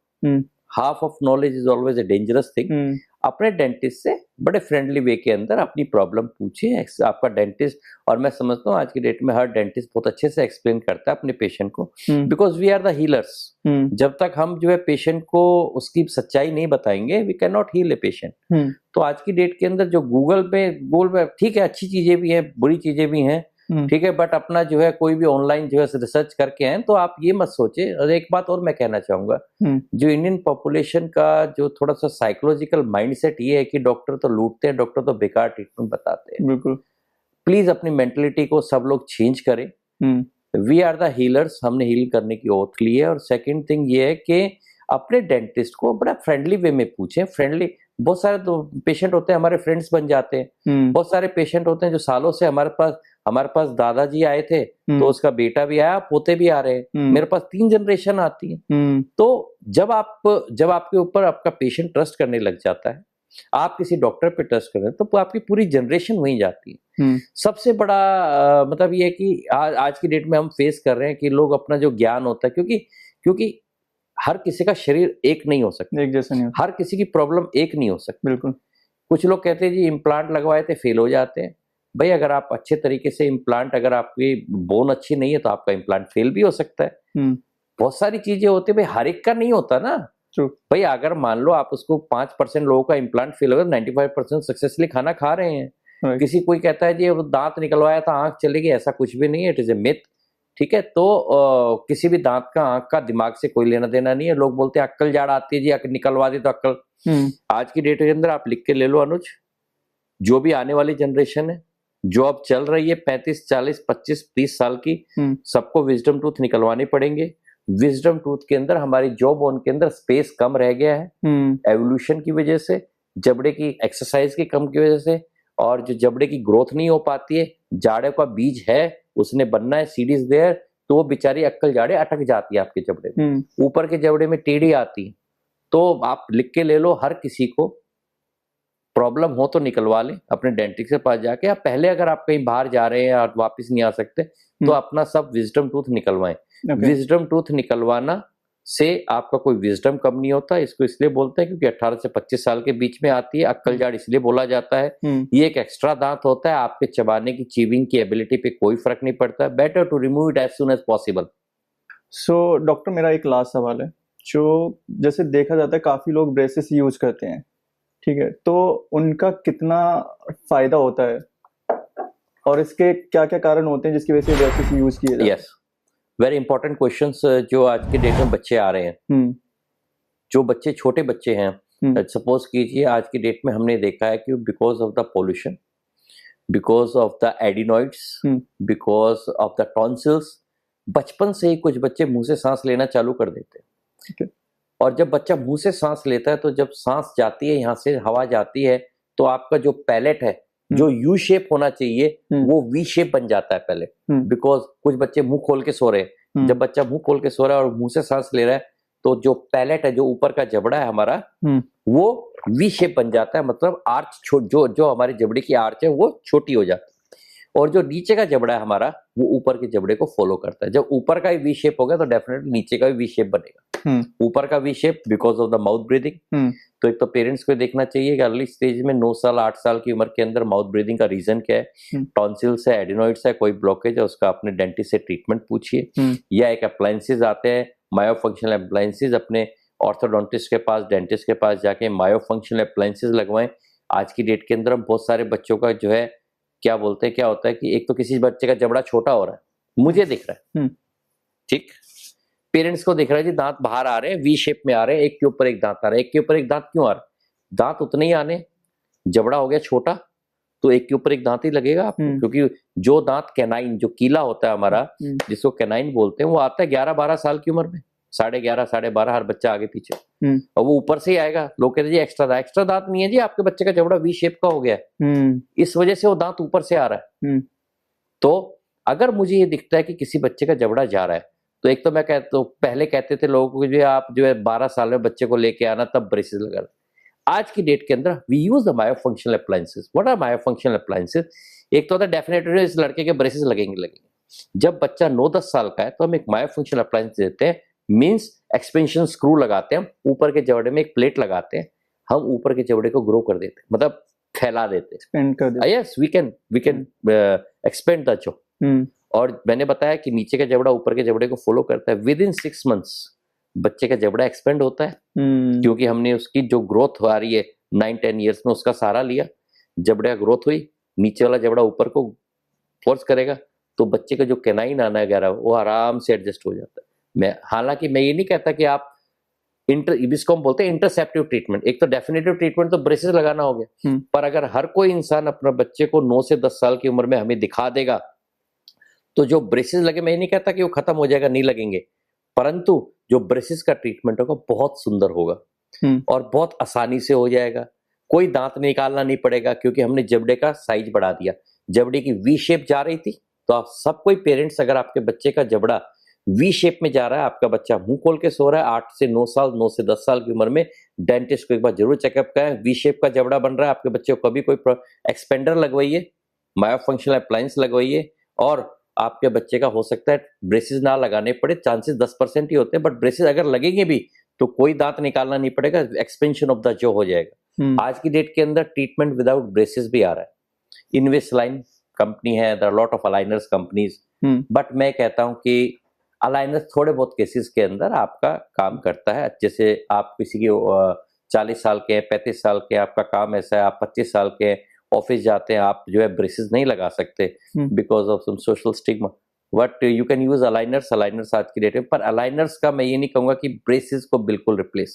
Half of knowledge is always a dangerous thing. अपने डेंटिस्ट से बड़े फ्रेंडली वे के अंदर अपनी प्रॉब्लम पूछिए। आपका डेंटिस्ट, और मैं समझता हूँ आज की डेट में हर डेंटिस्ट बहुत अच्छे से एक्सप्लेन करता है अपने पेशेंट को, because we are the healers. जब तक हम जो है पेशेंट को उसकी सच्चाई नहीं बताएंगे, we can not heal a patient. तो आज की डेट के अंदर जो गूगल पे ठीक है, अच्छी चीजें भी हैं, बुरी चीजें भी हैं, ठीक है, बट अपना जो है कोई भी ऑनलाइन जो है रिसर्च करके आए तो आप ये मत सोचे। और एक बात और मैं कहना चाहूंगा, जो इंडियन पॉपुलेशन का जो थोड़ा सा साइकोलॉजिकल माइंडसेट ये है कि डॉक्टर तो लूटते हैं, डॉक्टर तो बेकार ट्रीटमेंट बताते हैं। बिल्कुल। प्लीज अपनी मेंटलिटी को सब लोग चेंज करें। वी आर द हीलर्स, हमने हील करने की ओथ ली है। और सेकेंड थिंग ये है कि अपने डेंटिस्ट को बड़ा फ्रेंडली वे में पूछें। फ्रेंडली, बहुत सारे तो पेशेंट होते हैं हमारे फ्रेंड्स बन जाते हैं। बहुत सारे पेशेंट होते हैं जो सालों से हमारे पास दादाजी आए थे, तो उसका बेटा भी आया, पोते भी आ रहे हैं, मेरे पास 3 जनरेशन आती है। तो जब आपके ऊपर आपका पेशेंट ट्रस्ट करने लग जाता है, आप किसी डॉक्टर पे ट्रस्ट कर रहे हैं, तो आपकी पूरी जनरेशन वहीं जाती है। सबसे बड़ा मतलब ये है कि आज की डेट में हम फेस कर रहे हैं कि लोग अपना जो ज्ञान होता है, क्योंकि हर किसी का शरीर एक नहीं हो सकता, एक जैसा नहीं होता, हर किसी की प्रॉब्लम एक नहीं हो सकती। बिल्कुल। कुछ लोग कहते हैं जी इम्प्लांट लगवाए थे फेल हो जाते हैं। भाई अगर आप अच्छे तरीके से इम्प्लांट, अगर आपकी बोन अच्छी नहीं है तो आपका इम्प्लांट फेल भी हो सकता है। बहुत सारी चीजें होती है भाई, हर एक का नहीं होता ना। भाई अगर मान लो आप उसको 5% लोगों का इम्प्लांट फेल होगा, 95% सक्सेसफुली खाना खा रहे हैं। किसी कोई कहता है जी वो दांत निकलवाया था आंख चलेगी, ऐसा कुछ भी नहीं है, इट इज ए मिथ। ठीक है, तो किसी भी दांत का आंख का दिमाग से कोई लेना देना नहीं है। लोग बोलते हैं अक्कल जाड़ आती है जी, अक्कल निकलवा दी तो अक्कल। आज की डेट के अंदर आप लिख के ले लो अनुज, जो भी आने वाली जनरेशन है, जो अब चल रही है 35, 40, 25, 30 साल की, सबको विजडम टूथ निकलवाने पड़ेंगे। विजडम टूथ के अंदर हमारी जॉ बोन के अंदर स्पेस कम रह गया है एवोल्यूशन की वजह से, जबड़े की एक्सरसाइज की कम की वजह से, और जो जबड़े की ग्रोथ नहीं हो पाती है, जाड़े का बीज है उसने बनना है, सीडीज देयर, तो वो बेचारी अक्कल जाड़े अटक जाती है आपके जबड़े में, ऊपर के जबड़े में टेढ़ी आती है। तो आप लिख के ले लो, हर किसी को प्रॉब्लम हो तो निकलवा लें अपने डेंटिस्ट के पास जाके। आप पहले अगर आप कहीं बाहर जा रहे हैं और वापस नहीं आ सकते तो अपना सब विजडम टूथ निकलवाएं। विजडम टूथ निकलवाना से आपका कोई विजडम कम नहीं होता। इसको इसलिए बोलते हैं क्योंकि 18 से 25 साल के बीच में आती है। अक्कल जाड़ इसलिए बोला जाता है, ये एक एक्स्ट्रा दांत होता है, आपके चबाने की चीविंग की एबिलिटी पे कोई फर्क नहीं पड़ता। Better to remove it as soon as possible. So doctor, मेरा एक लास्ट सवाल है। जो जैसे देखा जाता है काफी लोग ब्रेसेस यूज करते हैं, ठीक है, तो उनका कितना फायदा होता है और इसके क्या क्या कारण होते हैं जिसकी वजह से ब्रेसेस यूज किए जाते हैं? यस, वेरी इंपॉर्टेंट क्वेश्चंस जो आज के डेट में बच्चे आ रहे हैं। जो बच्चे छोटे बच्चे हैं, सपोज कीजिए आज की डेट में हमने देखा है कि because of the pollution, because of the adenoids, because of the tonsils, बचपन से ही कुछ बच्चे मुंह से सांस लेना चालू कर देते हैं। okay. और जब बच्चा मुंह से सांस लेता है तो जब सांस जाती है, यहाँ से हवा जाती है, तो आपका जो पैलेट है जो यू शेप होना चाहिए वो वी शेप बन जाता है पैलेट। बिकॉज कुछ बच्चे मुंह खोल के सो रहे हैं, जब बच्चा मुंह खोल के सो रहा है और मुंह से सांस ले रहा है तो जो पैलेट है, जो ऊपर का जबड़ा है हमारा, वो वी शेप बन जाता है। मतलब आर्च जो हमारी जबड़े की आर्च है वो छोटी हो जाती है, और जो नीचे का जबड़ा है हमारा वो ऊपर के जबड़े को फॉलो करता है। जब ऊपर का ही वी शेप होगा तो डेफिनेटली नीचे का भी वी शेप बनेगा। ऊपर का V shape because of the mouth breathing. तो एक तो पेरेंट्स को देखना चाहिए कि अर्ली स्टेज में 9 साल 8 साल की उम्र के अंदर माउथ ब्रीदिंग का रीजन क्या है, टॉन्सिल्स है, एडिनॉइड्स है, कोई ब्लॉकेज है, उसका अपने डेंटिस्ट से ट्रीटमेंट पूछिए। या एक अप्लायंसेज आते हैं मायोफंक्शनल अप्लायंसेज, अपने ऑर्थोडोंटिस्ट के पास, डेंटिस्ट के पास जाके मायोफंक्शनल अप्लायंसेज लगवाएं। आज की डेट के अंदर हम बहुत सारे बच्चों का जो है क्या बोलते हैं, क्या होता है कि एक तो किसी बच्चे का जबड़ा छोटा हो रहा है, मुझे दिख रहा है, ठीक, पेरेंट्स को दिख रहा है जी दांत बाहर आ रहे हैं, वी शेप में आ रहे हैं, एक के ऊपर एक दांत आ रहा है, एक के ऊपर एक दांत क्यों आ रहा है? दांत उतने ही आने, जबड़ा हो गया छोटा तो एक के ऊपर एक दांत ही लगेगा आपको, क्योंकि जो दांत कैनाइन, जो कीला होता है हमारा, जिसको कैनाइन बोलते हैं, वो आता है 11-12 साल की उम्र में, 11.5 12.5 हर बच्चा आगे पीछे, और वो ऊपर से ही आएगा। लोग कहते हैं जी एक्स्ट्रा दांत नहीं है जी, आपके बच्चे का जबड़ा वी शेप का हो गया है, इस वजह से वो दांत ऊपर से आ रहा है। तो अगर मुझे ये दिखता है कि किसी बच्चे का जबड़ा जा रहा है, तो एक तो मैं कहता हूँ, पहले कहते थे लोगों को जो आप जो है 12 साल में बच्चे को लेके आना तब ब्रेसेस लगा। आज की डेट के अंदर we use the myofunctional appliances. What are myofunctional appliances? एक तो होता है डेफिनेटली इस लड़के के ब्रेसेस लगेंगे। जब बच्चा 9-10 साल का है तो हम एक मायोफंक्शनल अप्लायंस देते हैं, मींस एक्सपेंशन स्क्रू लगाते हैं, हम ऊपर के जबड़े में एक प्लेट लगाते हैं, हम ऊपर के जबड़े को ग्रो कर देते हैं, मतलब फैला देते हैं, एक्सपेंड कर देते हैं। Yes, we can expand the jaw. और मैंने बताया कि नीचे का जबड़ा ऊपर के जबड़े को फॉलो करता है। विद इन 6 मंथ्स बच्चे का जबड़ा एक्सपेंड होता है, क्योंकि हमने उसकी जो ग्रोथ आ रही है 9-10 ईयर्स में उसका सहारा लिया, जबड़े का ग्रोथ हुई, नीचे वाला जबड़ा ऊपर को फोर्स करेगा, तो बच्चे का जो कैनाइन आना है वो आराम से एडजस्ट हो जाता है। हालांकि मैं ये नहीं कहता कि आप इसको हम बोलते हैं इंटरसेप्टिव ट्रीटमेंट। एक तो डेफिनेटिव ट्रीटमेंट तो ब्रेसेस लगाना हो गया, पर अगर हर कोई इंसान अपने बच्चे को 9 से 10 साल की उम्र में हमें दिखा देगा, तो जो ब्रेसेस लगे, मैं ये नहीं कहता कि वो खत्म हो जाएगा, नहीं लगेंगे, परंतु जो ब्रेसेस का ट्रीटमेंट होगा बहुत सुंदर होगा और बहुत आसानी से हो जाएगा। कोई दांत निकालना नहीं पड़ेगा, क्योंकि हमने जबड़े का साइज बढ़ा दिया। जबड़े की वी शेप जा रही थी, तो आप सब कोई पेरेंट्स, अगर आपके बच्चे का जबड़ा वी शेप में जा रहा है, आपका बच्चा मुंह खोल के सो रहा है 8 से 9 साल, 9 से 10 साल की उम्र में, डेंटिस्ट को एक बार जरूर चेकअप कराएं। वी शेप का जबड़ा बन रहा है आपके बच्चे को, कभी कोई एक्सपेंडर लगवाइए, मायोफंक्शनल अप्लायंस लगवाइए, और आपके बच्चे का हो सकता है ब्रेसेस ना लगाने पड़े, चांसेस 10% ही होते हैं, बट ब्रेसेस अगर लगेंगे भी तो कोई दांत निकालना नहीं पड़ेगा, एक्सपेंशन ऑफ द जॉ हो जाएगा। आज की डेट के अंदर ट्रीटमेंट विदाउट ब्रेसेस भी आ रहा है। इन्विसलाइन कंपनी है, there are lot of aligners companies, but मैं कहता हूं कि अलाइनर्स थोड़े बहुत केसेस के अंदर आपका काम करता है। जैसे आप किसी की 40 साल के, 35 साल के, आपका काम ऐसा है, आप 25 साल के ऑफिस जाते हैं, आप जो है ब्रेसेस नहीं लगा सकते because of some social stigma, but you can use aligners आज की डेट में। पर अलाइनर्स का मैं ये नहीं कहूंगा कि ब्रेसेस को बिल्कुल रिप्लेस।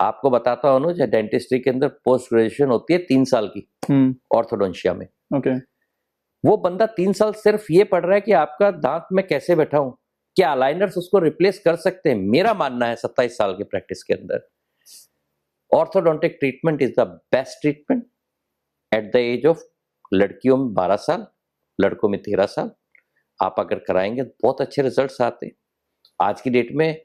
आपको बताता हूँ अनुज, डेंटिस्ट्री के अंदर पोस्ट ग्रेजुएशन होती है 3 साल की ऑर्थोडोंशिया में। वो बंदा 3 साल सिर्फ ये पढ़ रहा है कि आपका दांत में कैसे बैठा हूं, क्या अलाइनर्स उसको रिप्लेस कर सकते हैं? मेरा मानना है 27 साल की प्रैक्टिस के अंदर orthodontic treatment is the best treatment at the age of, लड़कियों में 12 साल, लड़कों में 13 साल। आप अगर कराएंगे बहुत अच्छे रिजल्ट्स आते हैं। आज की डेट में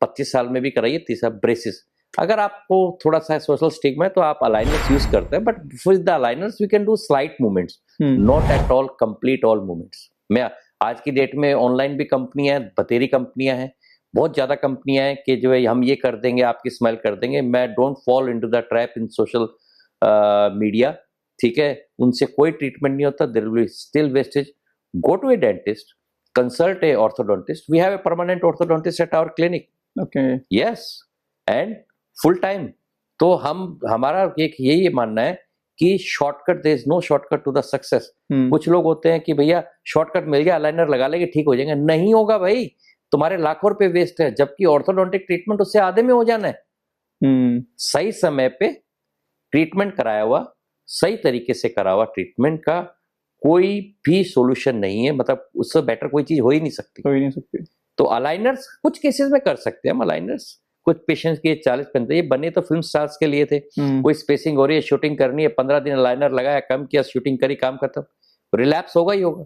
25 साल में भी कराइए 30 ब्रेसेस। अगर आपको थोड़ा सा सोशल स्टिग्मा है तो आप अलाइनर्स यूज करते हैं, but with the aligners we can do slight movements, not at all complete all movements. मैं आज की डेट में ऑनलाइन भी कंपनियां हैं, बतेरी कंपनियां हैं, बहुत ज्यादा कंपनियां हैं कि जो है हम ये कर देंगे, आपकी स्माइल कर देंगे। मैं don't fall into the trap in social media, ठीक है? उनसे कोई ट्रीटमेंट नहीं होता, there will be still wastage. Go to a dentist, consult a orthodontist. We have a permanent orthodontist at our clinic. Okay, yes, and full time. तो हमारा एक यही मानना है कि shortcut, there is no shortcut to the success. कुछ लोग होते हैं कि भैया शॉर्टकट मिल गया, अलाइनर लगा लेंगे ठीक हो जाएंगे। नहीं होगा भाई, तुम्हारे लाखों रुपए वेस्ट है, जबकि ऑर्थोडोंटिक ट्रीटमेंट उससे आधे में हो जाना है। सही समय पे ट्रीटमेंट कराया हुआ, सही तरीके से करा हुआ ट्रीटमेंट का कोई भी सॉल्यूशन नहीं है, मतलब उससे बेटर कोई चीज हो ही नहीं सकती। तो अलाइनर्स कुछ केसेस में कर सकते हैं हम अलाइनर्स, कुछ पेशेंट्स के 40-50, ये बने तो फिल्म स्टार्स के लिए थे। कोई स्पेसिंग हो रही है, शूटिंग करनी है, 15 दिन अलाइनर लगाया, कम किया, शूटिंग करी, काम खत्म, रिलैप्स होगा ही होगा।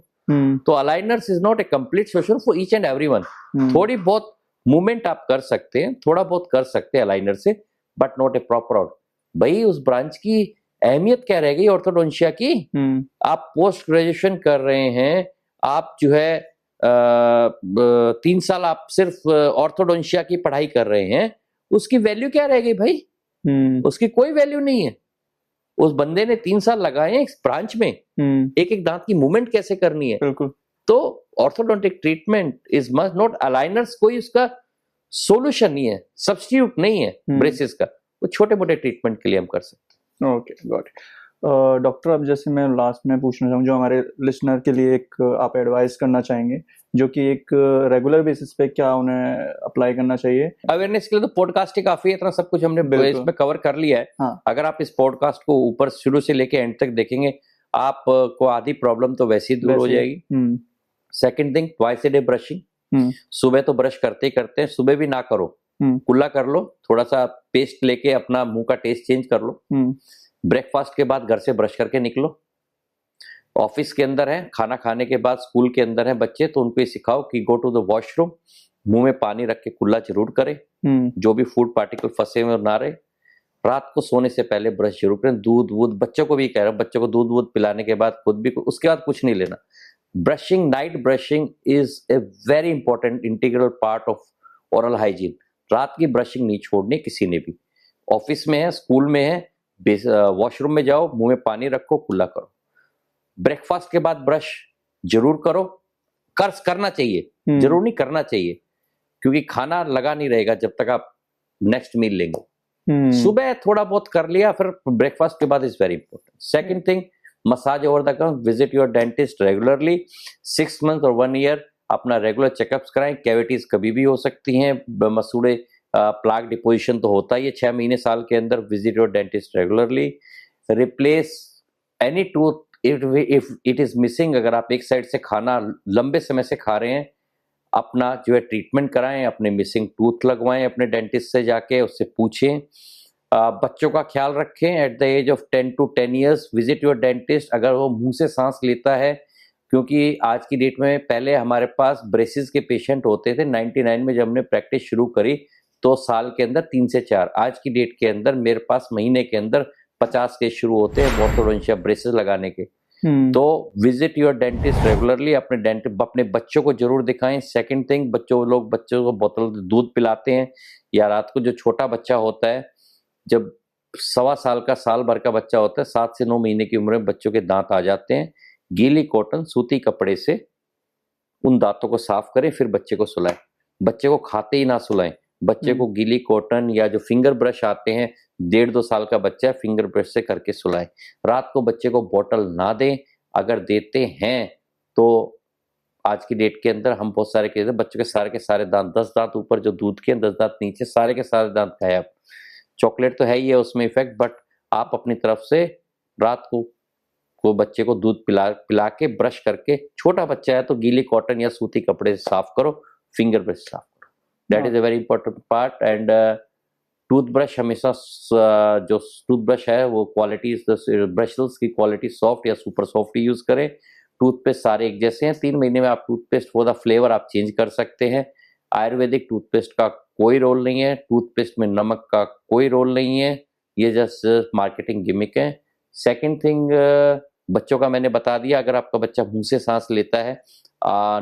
तो aligners is not A complete solution for each and everyone. थोड़ी बहुत मूवमेंट आप कर सकते हैं, थोड़ा बहुत कर सकते हैं अलाइनर से, but not a proper out. भाई उस ब्रांच की अहमियत क्या रह गई ऑर्थोडोंशिया की? आप पोस्ट ग्रेजुएशन कर रहे हैं, आप जो है 3 साल आप सिर्फ ऑर्थोडोंशिया की पढ़ाई कर रहे हैं, उसकी वैल्यू क्या रह गई भाई? उसकी कोई वैल्यू नहीं है। उस बंदे ने 3 साल लगाए हैं इस ब्रांच में, एक एक दांत की मूवमेंट कैसे करनी है। तो orthodontic treatment is must not, aligners कोई उसका सोल्यूशन नहीं है, सब्स्टिट्यूट नहीं है ब्रेसेस का। वो छोटे मोटे ट्रीटमेंट के लिए हम कर सकते हैं। Okay, got it. डॉक्टर, अब जैसे मैं लास्ट में पूछना चाहूँ, जो हमारे लिसनर के लिए एक आप एडवाइस करना चाहेंगे, जो कि एक रेगुलर बेसिस पे क्या उन्हें अप्लाई करना चाहिए? अवेयरनेस के लिए तो पॉडकास्ट ही काफी है, इतना सब कुछ हमने इसमें कवर कर लिया है। हाँ। अगर आप इस पॉडकास्ट को ऊपर शुरू से लेके एंड तक देखेंगे, आपको आधी प्रॉब्लम तो वैसे ही दूर हो जाएगी। Second thing, twice a day brushing. सुबह तो ब्रश करते ही करते हैं, सुबह भी ना करो, कुल्ला कर लो, थोड़ा सा पेस्ट लेके अपना मुंह का टेस्ट चेंज कर लो। ब्रेकफास्ट के बाद घर से ब्रश करके निकलो। ऑफिस के अंदर है, खाना खाने के बाद स्कूल के अंदर है बच्चे, तो उनको ये सिखाओ कि गो टू द वॉशरूम, मुंह में पानी रख के कुल्ला जरूर करें, जो भी फूड पार्टिकल फंसे हुए ना रहे। रात को सोने से पहले ब्रश जरूर करें। दूध वूध बच्चों को भी कह रहा हूं, बच्चों को दूध वूध पिलाने के बाद खुद भी, उसके बाद कुछ नहीं लेना। Brushing, night brushing is a very important integral part of oral hygiene. रात की ब्रशिंग नहीं छोड़नी किसी ने भी। ऑफिस में है, स्कूल में है, वॉशरूम में जाओ, मुंह में पानी रखो, कुल्ला करो। ब्रेकफास्ट के बाद ब्रश जरूर करो, करना चाहिए, जरूर नहीं करना चाहिए, क्योंकि खाना लगा नहीं रहेगा जब तक आप नेक्स्ट मील लेंगे। सुबह थोड़ा बहुत कर लिया, फिर ब्रेकफास्ट के बाद is very important. Second thing, massage over the counter, visit your dentist regularly, 6 month और 1 ईयर अपना रेगुलर चेकअप्स कराएं। कैविटीज कभी भी हो सकती हैं, मसूड़े, प्लाक डिपोजिशन तो होता ही है 6 महीने साल के अंदर। Visit your dentist regularly. Replace any tooth if it is missing. अगर आप एक साइड से खाना लंबे समय से खा रहे हैं, अपना जो है ट्रीटमेंट कराएं, अपने मिसिंग टूथ लगवाएं, अपने डेंटिस्ट से जाके उससे पूछें। बच्चों का ख्याल रखें। At the age of 10 to 10 years visit your dentist. अगर वो मुंह से सांस लेता है, क्योंकि आज की डेट में, पहले हमारे पास ब्रेसिस के पेशेंट होते थे 99 में जब हमने प्रैक्टिस शुरू करी, तो साल के अंदर 3 से 4। आज की डेट के अंदर मेरे पास महीने के अंदर 50 केस शुरू होते हैं ऑर्थोडोंटिया ब्रेसेस लगाने के। तो विजिट योर डेंटिस्ट रेगुलरली। अपने बच्चों को जरूर दिखाएं। सेकंड थिंग, बच्चों को बोतल दूध पिलाते हैं, या रात को जो छोटा बच्चा होता है, जब 1.25 साल का, साल भर का बच्चा होता है, 7 से 9 महीने की उम्र में बच्चों के दांत आ जाते हैं, गीली कॉटन सूती कपड़े से उन दांतों को साफ करें, फिर बच्चे को सुलाएं। बच्चे को खाते ही ना सुलाएं। बच्चे को गीली कॉटन या जो फिंगर ब्रश आते हैं, 1.5-2 साल का बच्चा है, फिंगर ब्रश से करके सुलाएं। रात को बच्चे को बोतल ना दें। अगर देते हैं तो आज की डेट के अंदर हम बहुत सारे केस हैं, बच्चों के सारे दांत, 10 दांत ऊपर जो दूध के, 10 दांत नीचे, सारे के सारे दांत गायब। चॉकलेट तो है ही है उसमें इफेक्ट, बट आप अपनी तरफ से रात को बच्चे को दूध पिला के ब्रश करके, छोटा बच्चा है तो गीली कॉटन या सूती कपड़े से साफ करो, फिंगर ब्रश साफ करो। That is a very important part. And toothbrush हमेशा, जो टूथब्रश है वो क्वालिटी, ब्रशल्स की क्वालिटी सॉफ्ट या सुपर सॉफ्ट यूज करें। टूथपेस्ट सारे एक जैसे हैं। 3 महीने में आप टूथपेस्ट फॉर द फ्लेवर आप चेंज कर सकते हैं। आयुर्वेदिक टूथपेस्ट का कोई रोल नहीं है, टूथपेस्ट में नमक का कोई रोल नहीं है, ये जस्ट मार्केटिंग गिमिक है। सेकंड थिंग, बच्चों का मैंने बता दिया। अगर आपका बच्चा मुंह से सांस लेता है,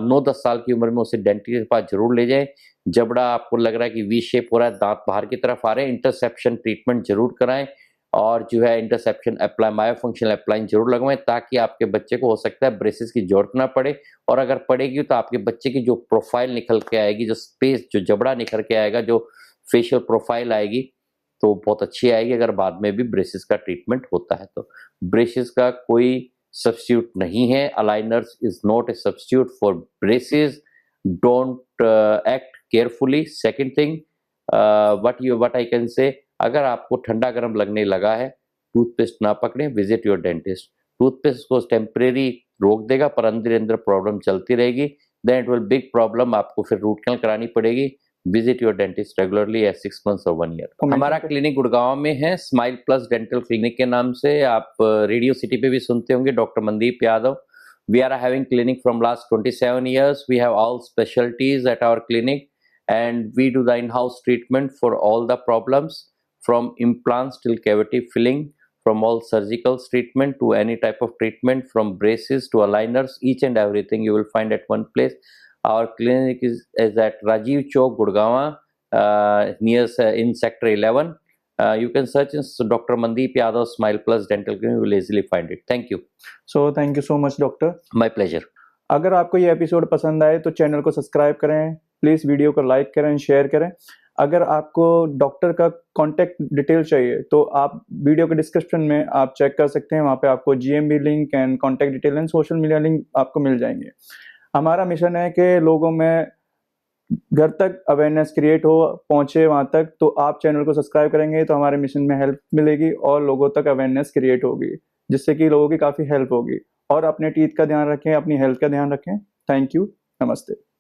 9-10 साल की उम्र में उसे डेंटिस्ट के पास जरूर ले जाए। जबड़ा आपको लग रहा है कि वी शेप हो रहा है, दांत बाहर की तरफ आ रहे हैं, इंटरसेप्शन ट्रीटमेंट जरूर कराएं, और जो है इंटरसेप्शन अप्लाई, मायोफंक्शनल अप्लाइन जरूर लगवाएं, ताकि आपके बच्चे को हो सकता है ब्रेसेस की जरूरत ना पड़े। और अगर पड़ेगी तो आपके बच्चे की जो प्रोफाइल निकल के आएगी, जो स्पेस, जो जबड़ा निखर के आएगा, जो फेशियल प्रोफाइल आएगी, तो बहुत अच्छी आएगी। अगर बाद में भी ब्रेसेस का ट्रीटमेंट होता है तो ब्रेसेस का कोई सब्स्टिट्यूट नहीं है। Aligners is not A substitute for braces. Don't act carefully. Second thing, what I can say, अगर आपको ठंडा गर्म लगने लगा है, टूथपेस्ट ना पकड़ें, विजिट योर डेंटिस्ट। टूथपेस्ट को टेम्परेरी रोक देगा, पर अंदर प्रॉब्लम चलती रहेगी, then it will big problem, आपको फिर रूट कैनल करानी पड़ेगी। Visit your dentist regularly at 6 months और 1 year। हमारा क्लिनिक गुड़गांव में है, स्माइल प्लस डेंटल क्लिनिक के नाम से। आप रेडियो सिटी पे भी सुनते होंगे, doctor Mandeep Yadav. We are having clinic from last 27 years। We have all specialities at our clinic, and we do the in-house treatment for all the problems, from implants till cavity filling, from all surgical treatment to any type of treatment, from braces to aligners, each and everything you will find at one place. Our clinic is at Rajiv Chowk, Gurgaon, near in sector 11. You can search Dr. Mandeep Yadav Smile Plus Dental Clinic, you will easily find it. Thank you. So thank you so much, doctor. My pleasure. अगर आपको ये episode पसंद आए तो channel को subscribe करें, please video को like करें, शेयर करें। अगर आपको डॉक्टर का कॉन्टैक्ट डिटेल चाहिए तो आप वीडियो के डिस्क्रिप्शन में आप चेक कर सकते हैं, वहाँ पे आपको GMB link and contact detail and social media link आपको मिल जाएंगे। हमारा मिशन है कि लोगों में घर तक अवेयरनेस क्रिएट हो, पहुंचे वहां तक। तो आप चैनल को सब्सक्राइब करेंगे तो हमारे मिशन में हेल्प मिलेगी और लोगों तक अवेयरनेस क्रिएट होगी, जिससे कि लोगों की काफ़ी हेल्प होगी। और अपने टीथ का ध्यान रखें, अपनी हेल्थ का ध्यान रखें। Thank you. नमस्ते।